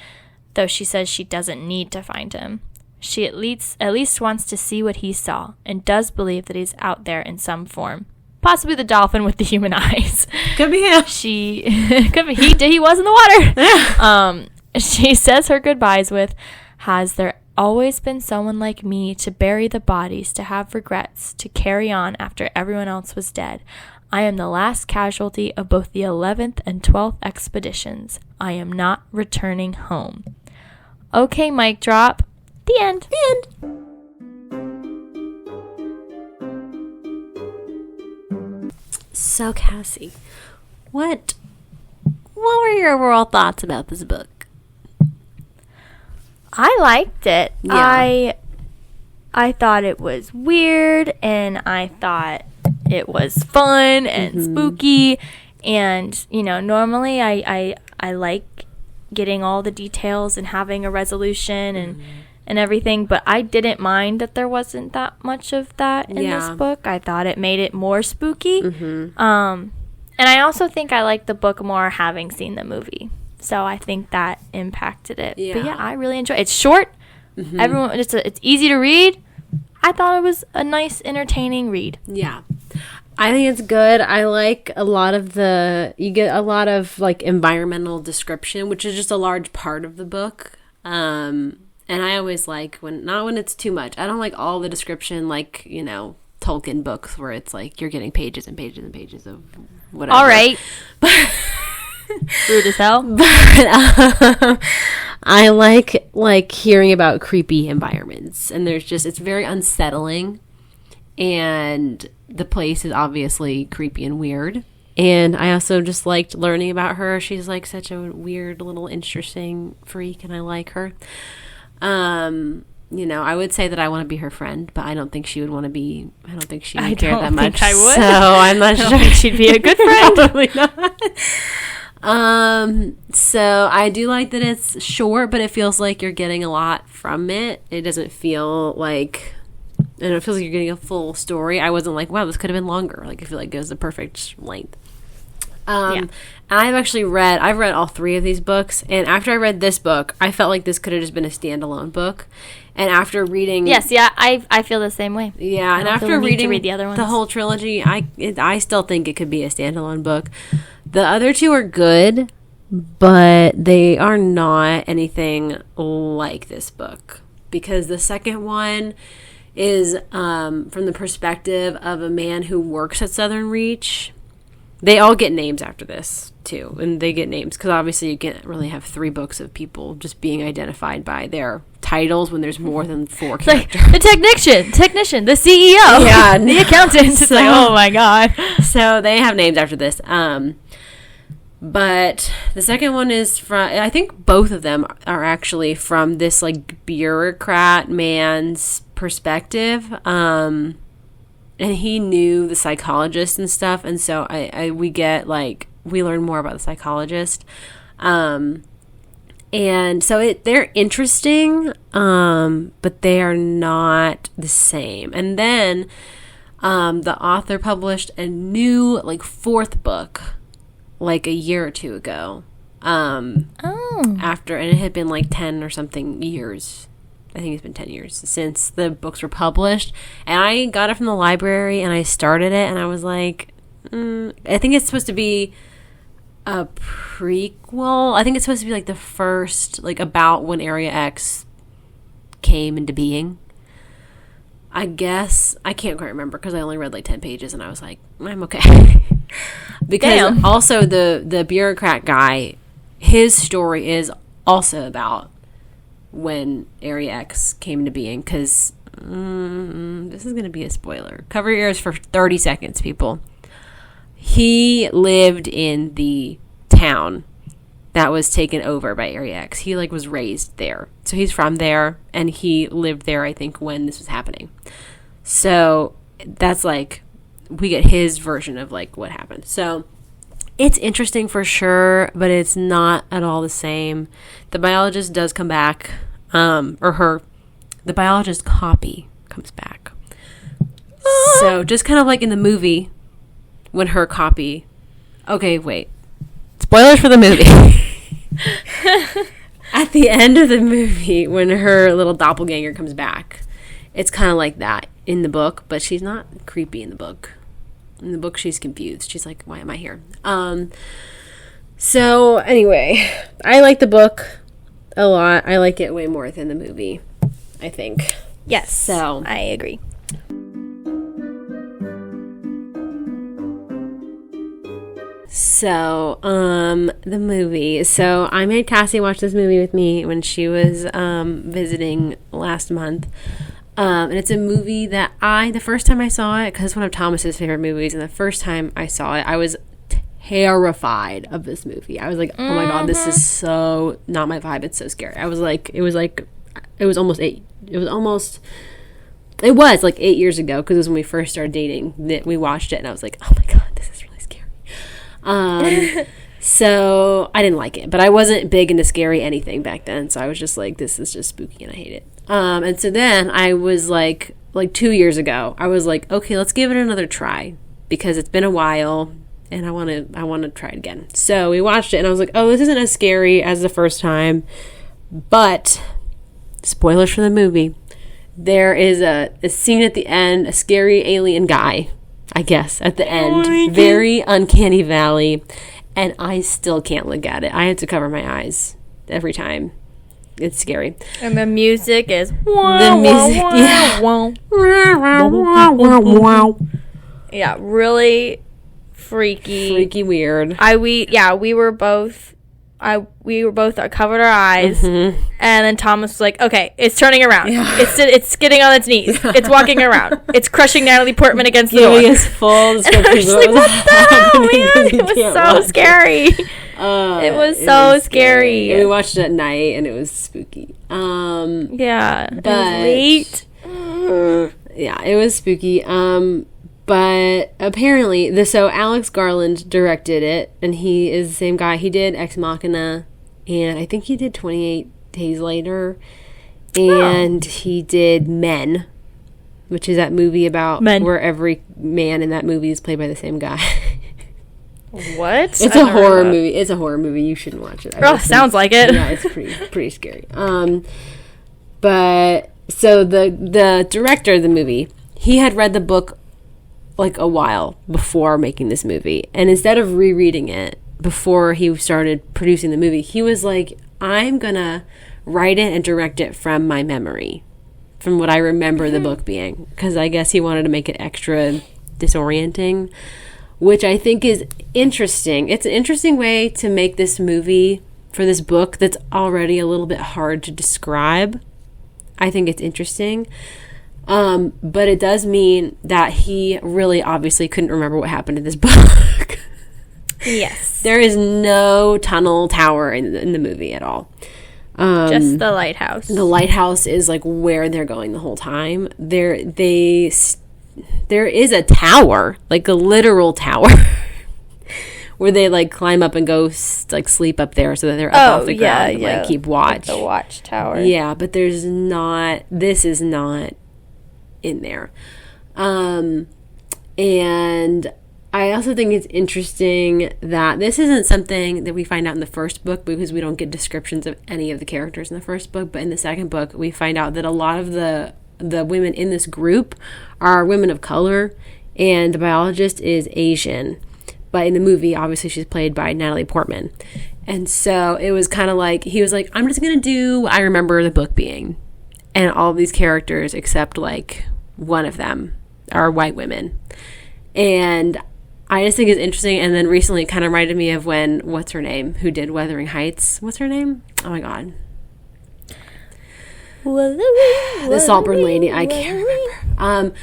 though she says she doesn't need to find him. She at least wants to see what he saw and does believe that he's out there in some form. Possibly the dolphin with the human eyes. Could be him. Could be he was in the water. She says her goodbyes with, has there always been someone like me to bury the bodies, to have regrets, to carry on after everyone else was dead. I am the last casualty of both the 11th and 12th expeditions. I am not returning home. Okay, mic drop. The end. The end. So, Cassie, what were your overall thoughts about this book? I liked it. Yeah. I thought it was weird, and I thought it was fun and spooky, and normally I like getting all the details and having a resolution and everything, but I didn't mind that there wasn't that much of that in this book. I thought it made it more spooky. And I also think I liked the book more having seen the movie, so I think that impacted it. But yeah, I really enjoyed it. It's short. Everyone, it's easy to read. I thought it was a nice, entertaining read. Yeah. I think it's good. I like a lot of you get a lot of like environmental description, which is just a large part of the book. And I always like not when it's too much. I don't like all the description like, Tolkien books where it's like you're getting pages and pages and pages of whatever. All right. Rude as hell. But I like hearing about creepy environments, and it's very unsettling, and the place is obviously creepy and weird. And I also just liked learning about her. She's like such a weird little interesting freak, and I like her. I would say that I want to be her friend, but I don't think she would want to be. I don't think she would care that much. I would. So I'm not sure. I don't think she'd be a good friend. Probably not. So I do like that it's short, but it feels like you're getting a lot from it. It doesn't feel like, and it feels like you're getting a full story. I wasn't like, wow, this could have been longer. Like, I feel like it was the perfect length. And I've read all 3 of these books, and after I read this book, I felt like this could have just been a standalone book. And after reading, I feel the same way. Yeah, and after reading read the other ones, the whole trilogy, I still think it could be a standalone book. The other 2 are good, but they are not anything like this book, because the second one is from the perspective of a man who works at Southern Reach. They all get names after this, too. And they get names because obviously you can't really have 3 books of people just being identified by their titles when there's more than 4 characters. Like the technician, the CEO, the accountant. It's like, oh my God. So they have names after this. But the second one is from, I think both of them are actually from this like bureaucrat man's perspective. And he knew the psychologist and stuff, and so we learn more about the psychologist, and so they're interesting, but they are not the same. And then the author published a new 4th book a year or 2 ago. After, and it had been 10 or something years. I think it's been 10 years since the books were published, and I got it from the library and I started it, and I was like, I think it's supposed to be a prequel. I think it's supposed to be the first, about when Area X came into being. I guess I can't quite remember because I only read like 10 pages and I was like, I'm okay. Because also the bureaucrat guy, his story is also about when Area X came into being, because this is going to be a spoiler. Cover your ears for 30 seconds, people. He lived in the town that was taken over by Area X. He like was raised there. So he's from there and he lived there, I think, when this was happening. So that's like, we get his version of like what happened. So it's interesting for sure, but it's not at all the same. The biologist does come back, the biologist copy comes back. So just kind of like in the movie when her copy, okay, wait, spoilers for the movie. At the end of the movie, when her little doppelganger comes back, it's kind of like that in the book, but she's not creepy in the book. In the book, she's confused. She's like, why am I here? So anyway, I like the book a lot. I like it way more than the movie, I think. Yes. So I agree. So, the movie. So, I made Cassie watch this movie with me when she was visiting last month. And it's a movie that the first time I saw it, because it's one of Thomas's favorite movies, and the first time I saw it, I was terrified of this movie. I was like, oh my God, this is so not my vibe. It's so scary. It was like 8 years ago, because it was when we first started dating that we watched it, and I was like, oh my God, this is really scary. So I didn't like it, but I wasn't big into scary anything back then. So I was just like, this is just spooky and I hate it. And so then I was like 2 years ago, I was like, okay, let's give it another try because it's been a while and I want to try it again. So we watched it and I was like, oh, this isn't as scary as the first time, but spoilers for the movie. There is a scene at the end, a scary alien guy, I guess, at the end. Very uncanny valley. And I still can't look at it. I have to cover my eyes every time. It's scary. And the music is... Yeah, really freaky. Freaky weird. We were both covered our eyes, and then Thomas was like, okay, it's turning around. Yeah. It's getting on its knees. Yeah. It's walking around. It's crushing Natalie Portman against the door. It's full description. And I was just like, what the hell, man? It was so scary. It was so scary. And we watched it at night, and it was spooky. Yeah, it was late. Yeah, it was spooky. But apparently, so Alex Garland directed it, and he is the same guy. He did Ex Machina, and I think he did 28 Days Later, and he did Men, which is that movie about where every man in that movie is played by the same guy. What? It's a horror movie. It's a horror movie. You shouldn't watch it. Sounds like it. Yeah, it's pretty scary. But so the director of the movie, he had read the book like a while before making this movie, and instead of rereading it before he started producing the movie, he was like, I'm gonna write it and direct it from my memory, from what I remember the book being, because I guess he wanted to make it extra disorienting, which I think is interesting. It's an interesting way to make this movie for this book that's already a little bit hard to describe. I think it's interesting. But it does mean that he really obviously couldn't remember what happened in this book. Yes. There is no tunnel tower in the movie at all. Just the lighthouse. The lighthouse is like where they're going the whole time. There is a tower, like a literal tower, where they like climb up and go like sleep up there so that they're up off the ground and like keep watch. Like the watchtower. Yeah, but this is not in there. And I also think it's interesting that this isn't something that we find out in the first book, because we don't get descriptions of any of the characters in the first book, but in the second book we find out that a lot of the women in this group are women of color, and the biologist is Asian, but in the movie obviously she's played by Natalie Portman. And so it was kind of like, he was like, I'm just gonna do what I remember the book being, and all of these characters except like one of them are white women. And I just think it's interesting. And then recently it kind of reminded me of when, what's her name, who did Wuthering Heights? What's her name? Oh my God. The Saltburn lady. I can't remember.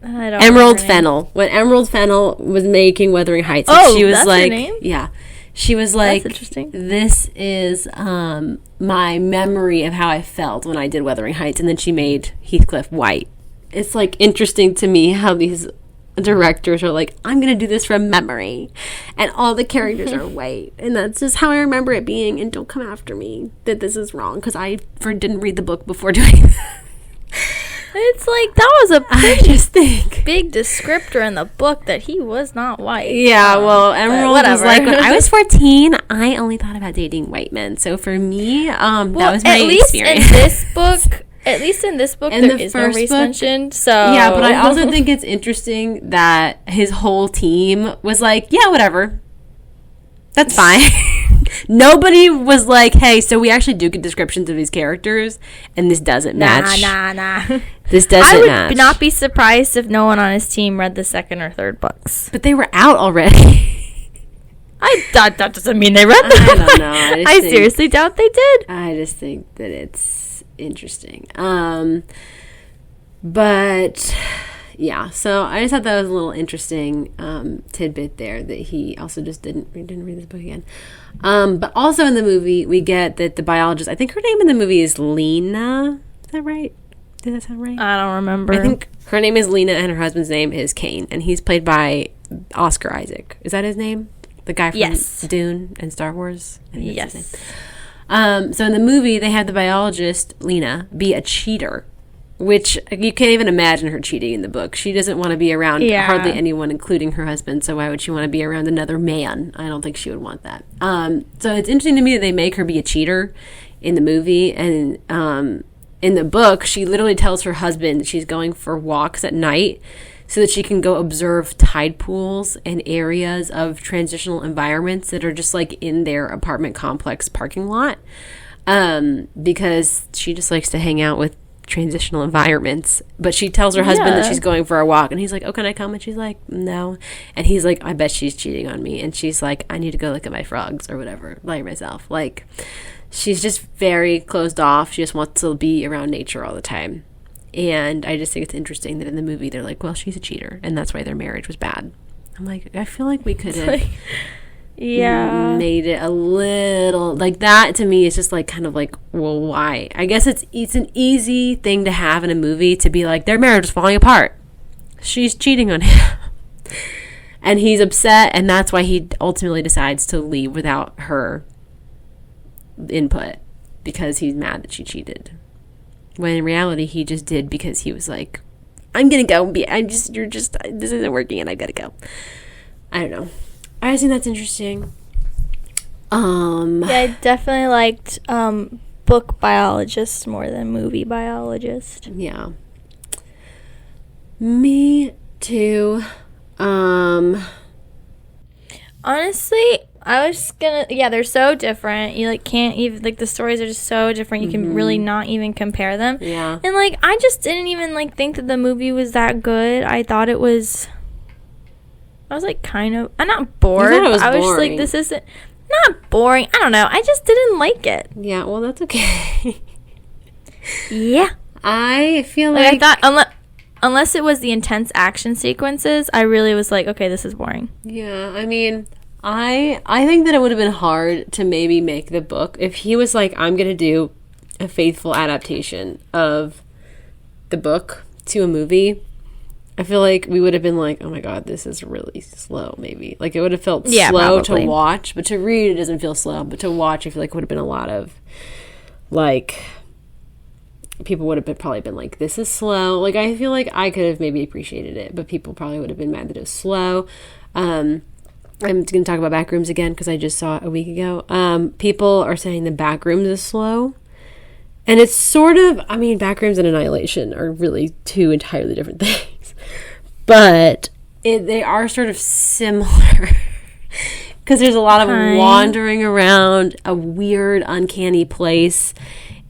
I don't Emerald Fennell. When Emerald Fennell was making Wuthering Heights, she was that's like, her name? Yeah, she was like, that's interesting. This is my memory of how I felt when I did Wuthering Heights, and then she made Heathcliff white. It's like interesting to me how these directors are like, I'm gonna do this from memory, and all the characters are white, and that's just how I remember it being. And don't come after me that this is wrong, because I didn't read the book before doing that. It's like, that was a pretty big descriptor in the book that he was not white. Yeah, well, Emerald was like, when I was 14, I only thought about dating white men. So for me, that was my experience. At least in this book, there is no race mentioned. So yeah, but I also think it's interesting that his whole team was like, yeah, whatever. That's fine. Nobody was like, hey, so we actually do get descriptions of these characters, and this doesn't match. Nah. This doesn't match. I would not be surprised if no one on his team read the second or third books. But they were out already. That doesn't mean they read them. I don't know. I seriously doubt they did. I just think that it's interesting. But yeah, so I just thought that was a little interesting tidbit there, that he also just didn't read this book again. But also in the movie, we get that the biologist, I think her name in the movie is Lena. Is that right? Did that sound right? I don't remember. I think her name is Lena and her husband's name is Kane, and he's played by Oscar Isaac. Is that his name? The guy from Dune and Star Wars? I think that's his name. So in the movie, they have the biologist, Lena, be a cheater, which you can't even imagine her cheating in the book. She doesn't want to be around hardly anyone, including her husband, so why would she want to be around another man? I don't think she would want that. So it's interesting to me that they make her be a cheater in the movie, and in the book, she literally tells her husband that she's going for walks at night so that she can go observe tide pools and areas of transitional environments that are just like in their apartment complex parking lot, because she just likes to hang out with transitional environments. But she tells her husband that she's going for a walk, and he's like, oh, can I come? And she's like, no. And he's like, I bet she's cheating on me. And she's like, I need to go look at my frogs or whatever by myself. Like, she's just very closed off. She just wants to be around nature all the time. And I just think it's interesting that in the movie they're like, well, she's a cheater, and that's why their marriage was bad. I'm like, I feel like we could have made it a little like that. To me, it's just like kind of like, well, why? I guess it's an easy thing to have in a movie, to be like, their marriage is falling apart, she's cheating on him, and he's upset, and that's why he ultimately decides to leave without her input, because he's mad that she cheated, when in reality he just did because he was like, I'm gonna go this isn't working and I gotta go. I don't know, I just think that's interesting. I definitely liked book biologist more than movie biologist. Yeah, me too. Honestly, I was gonna, they're so different. You like can't even, like, the stories are just so different. You can really not even compare them. Yeah. And like, I just didn't even like think that the movie was that good. I thought it was. I was like kind of. I'm not bored. I was just like, this isn't not boring. I don't know. I just didn't like it. Yeah. Well, that's okay. Yeah. I feel like I thought unless it was the intense action sequences, I really was like, okay, this is boring. Yeah. I mean, I think that it would have been hard to maybe make the book if he was like, I'm going to do a faithful adaptation of the book to a movie. I feel like we would have been like, oh my God, this is really slow, maybe. Like, it would have felt slow to watch, but to read, it doesn't feel slow. But to watch, I feel like it would have been a lot of, like, people would have probably been like, this is slow. Like, I feel like I could have maybe appreciated it, but people probably would have been mad that it was slow. I'm going to talk about Backrooms again because I just saw it a week ago. People are saying the Backrooms is slow. And it's sort of, I mean, Backrooms and Annihilation are really two entirely different things. But they are sort of similar. Because there's a lot of wandering around a weird, uncanny place.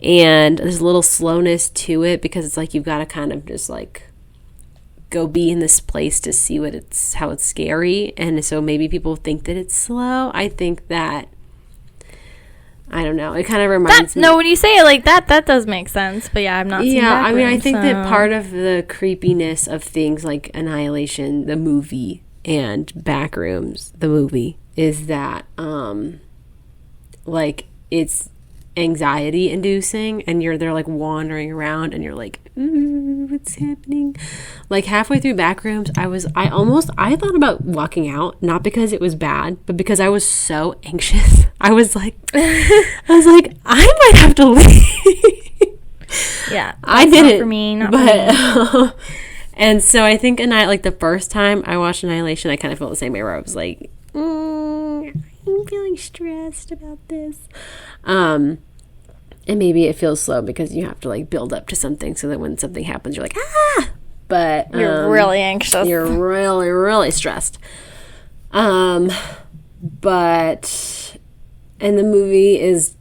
And there's a little slowness to it because it's like you've got to kind of just like go be in this place to see how it's scary. And so maybe people think that it's slow. I think that, I don't know. It kind of reminds me. No, when you say it like that, that does make sense. But yeah, I'm not seeing I mean, I think that part of the creepiness of things like Annihilation, the movie, and Backrooms, the movie, is that, like, it's anxiety inducing, and they're like wandering around, and you're like, ooh, what's happening? Like halfway through Backrooms, I thought about walking out, not because it was bad, but because I was so anxious. I was like, I might have to leave. Yeah, I didn't for me, not but and so I think like the first time I watched Annihilation, I kind of felt the same way, where I was like, I'm feeling stressed about this. And maybe it feels slow because you have to like build up to something, so that when something happens, you're like, ah! But you're really anxious. You're really, really stressed. But and the movie is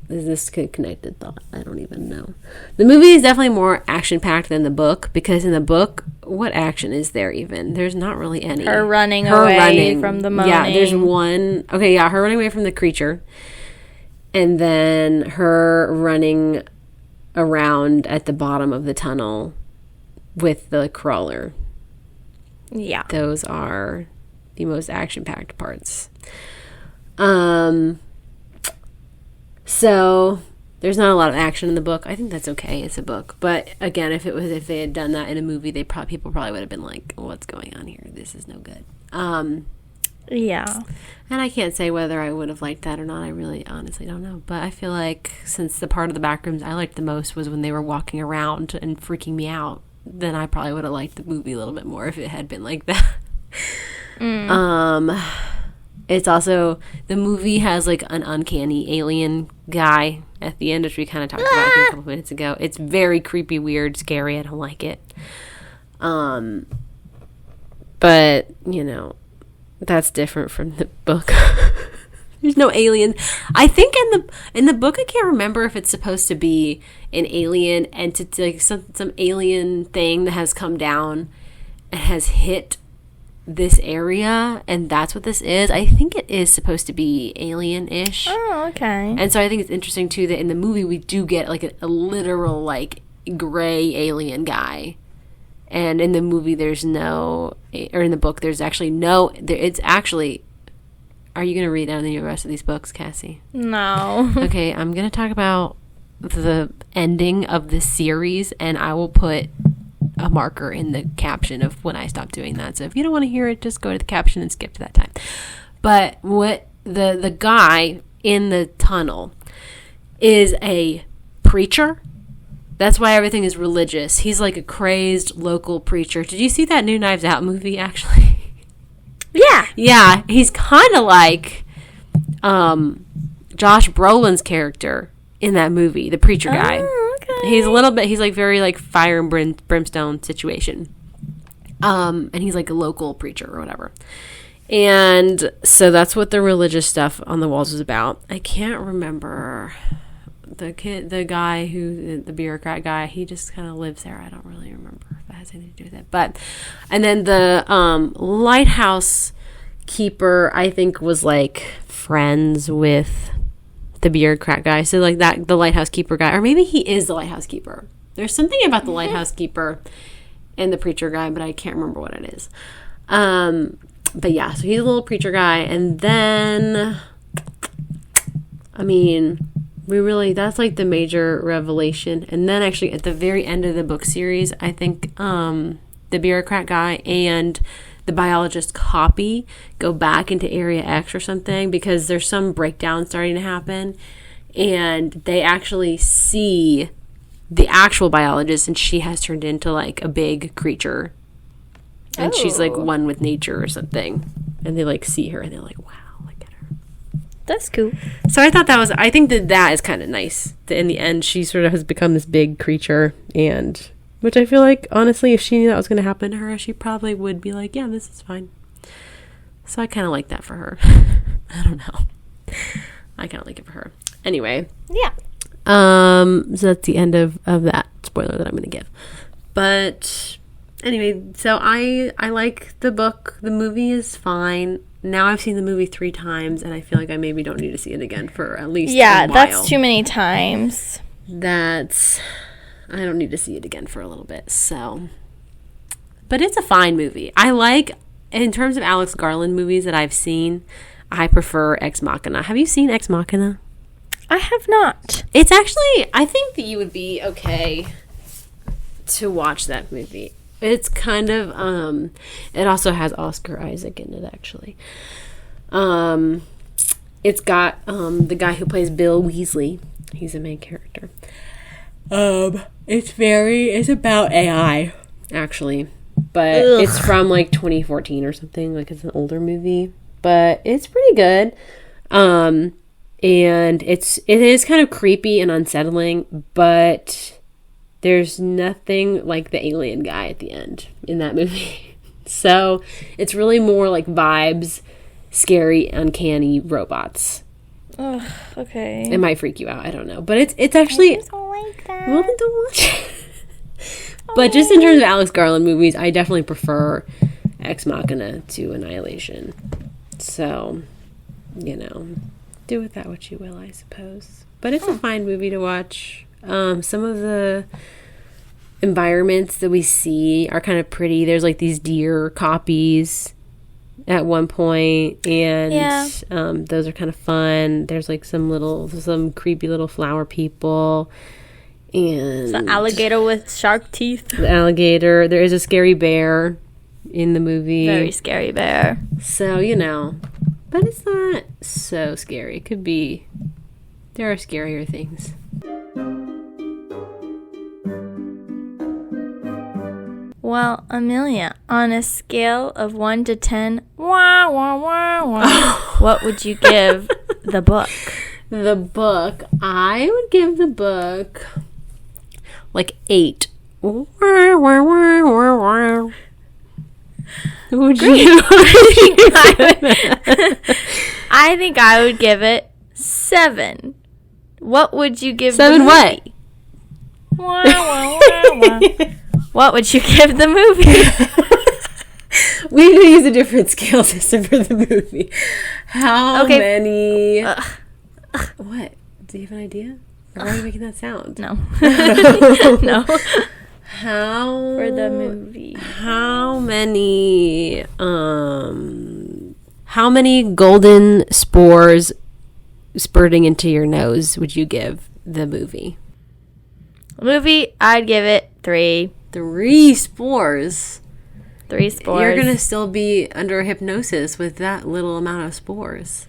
this a connected thought? I don't even know. The movie is definitely more action-packed than the book, because in the book, what action is there even? There's not really any. Her running away from the moaning. Yeah, there's one. Okay, yeah, her running away from the creature. And then her running around at the bottom of the tunnel with the crawler. Yeah. Those are the most action-packed parts. So there's not a lot of action in the book. I think that's okay. It's a book. But again, if they had done that in a movie, people probably would have been like, what's going on here? This is no good. Yeah. And I can't say whether I would have liked that or not. I really honestly don't know. But I feel like since the part of the Backrooms I liked the most was when they were walking around and freaking me out, then I probably would have liked the movie a little bit more if it had been like that. It's also, the movie has like an uncanny alien guy at the end, which we kind of talked about I think a couple minutes ago. It's very creepy, weird, scary. I don't like it. But, you know, that's different from the book. There's no alien. I think in the book, I can't remember if it's supposed to be an alien entity, like some alien thing that has come down and has hit this area, and that's what this is. I think it is supposed to be alien-ish. Oh, okay. And so I think it's interesting too that in the movie we do get like a literal like gray alien guy. And in the movie, in the book, there's actually it's actually, are you going to read down the rest of these books, Cassie? No. Okay, I'm going to talk about the ending of this series, and I will put a marker in the caption of when I stop doing that. So if you don't want to hear it, just go to the caption and skip to that time. But what the guy in the tunnel is a preacher. That's why everything is religious. He's like a crazed local preacher. Did you see that new Knives Out movie, actually? Yeah. Yeah, he's kind of like Josh Brolin's character in that movie, the preacher guy. Oh, okay. He's like very like fire and brimstone situation. And he's like a local preacher or whatever. And so that's what the religious stuff on the walls was about. I can't remember the guy the bureaucrat guy, he just kind of lives there. I don't really remember if that has anything to do with it. But, and then the lighthouse keeper, I think, was like friends with the bureaucrat guy. So like that, the lighthouse keeper guy, or maybe he is the lighthouse keeper. There's something about the lighthouse keeper and the preacher guy, but I can't remember what it is. But yeah, so he's a little preacher guy. And then, I mean, that's like the major revelation. And then actually at the very end of the book series, I think the bureaucrat guy and the biologist copy go back into Area X or something, because there's some breakdown starting to happen, and they actually see the actual biologist, and she has turned into like a big creature, and she's like one with nature or something, and they like see her and they're like, wow, look at her. That's cool. So I think that is kind of nice that in the end she sort of has become this big creature, and which I feel like, honestly, if she knew that was going to happen to her, she probably would be like, yeah, this is fine. So I kind of like that for her. I don't know. I kind of like it for her. Anyway. Yeah. So that's the end of that spoiler that I'm going to give. But Anyway, so I like the book. The movie is fine. Now I've seen the movie 3 times, and I feel like I maybe don't need to see it again for at least a while. That's too many times. I don't need to see it again for a little bit, so. But it's a fine movie. I like, in terms of Alex Garland movies that I've seen, I prefer Ex Machina. Have you seen Ex Machina? I have not. It's actually, I think that you would be okay to watch that movie. It's kind of, it also has Oscar Isaac in it, actually. It's got, the guy who plays Bill Weasley. He's the main character. It's about AI, actually. But it's from, like, 2014 or something. Like, it's an older movie. But it's pretty good. And it is kind of creepy and unsettling, but there's nothing like the alien guy at the end in that movie. So it's really more like vibes, scary, uncanny robots. Ugh, okay. It might freak you out. I don't know. But it's actually... I just don't like that. Well, then don't watch it. But just in terms of Alex Garland movies, I definitely prefer Ex Machina to Annihilation. So, do with that what you will, I suppose. But it's a fine movie to watch. Some of the environments that we see are kind of pretty. There's like these deer copies at one point, and those are kind of fun. There's like some creepy little flower people, and it's an alligator with shark teeth. The alligator. There is a scary bear in the movie. Very scary bear. So, but it's not so scary. It could be. There are scarier things. Well, Amelia, on a scale of 1 to 10, what would you give the book? The book, I would give the book like 8. Would you? I think I would give it 7. What would you give 7 the movie? What? What would you give the movie? We need to use a different scale system for the movie. How many... What? Do you have an idea? Why are you making that sound? No. No. For the movie. How many golden spores spurting into your nose would you give the movie? Movie, I'd give it 3. 3 spores. 3 spores. You're going to still be under hypnosis with that little amount of spores.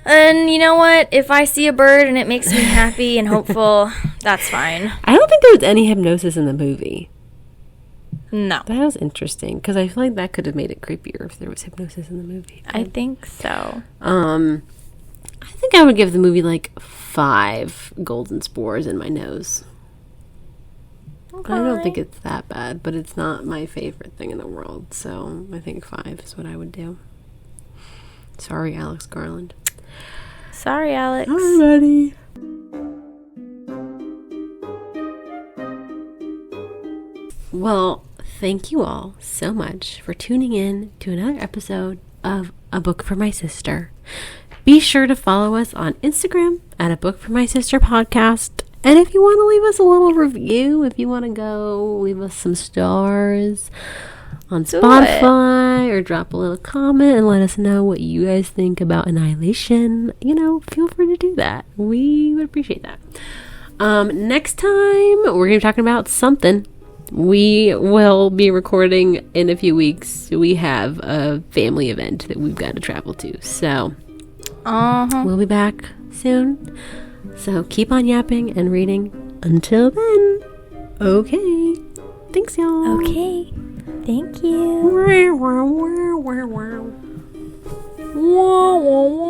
And you know what? If I see a bird and it makes me happy and hopeful, that's fine. I don't think there was any hypnosis in the movie. No. That was interesting, because I feel like that could have made it creepier if there was hypnosis in the movie. I think so. I think I would give the movie like 5 golden spores in my nose. Okay. I don't think it's that bad, but it's not my favorite thing in the world, so I think 5 is what I would do. Sorry, Alex Garland. Sorry, Alex. Hi, buddy. Well, thank you all so much for tuning in to another episode of A Book for My Sister. Be sure to follow us on Instagram at A Book for My Sister Podcast. And if you want to leave us a little review, if you want to go leave us some stars on Spotify or drop a little comment and let us know what you guys think about Annihilation, feel free to do that. We would appreciate that. Next time, we're going to be talking about something. We will be recording in a few weeks. We have a family event that we've got to travel to. So, we'll be back soon. So, keep on yapping and reading. Until then, okay. Thanks, y'all. Okay. Thank you. Wow, wow, wow, wow, wow. Wow, wow, wow.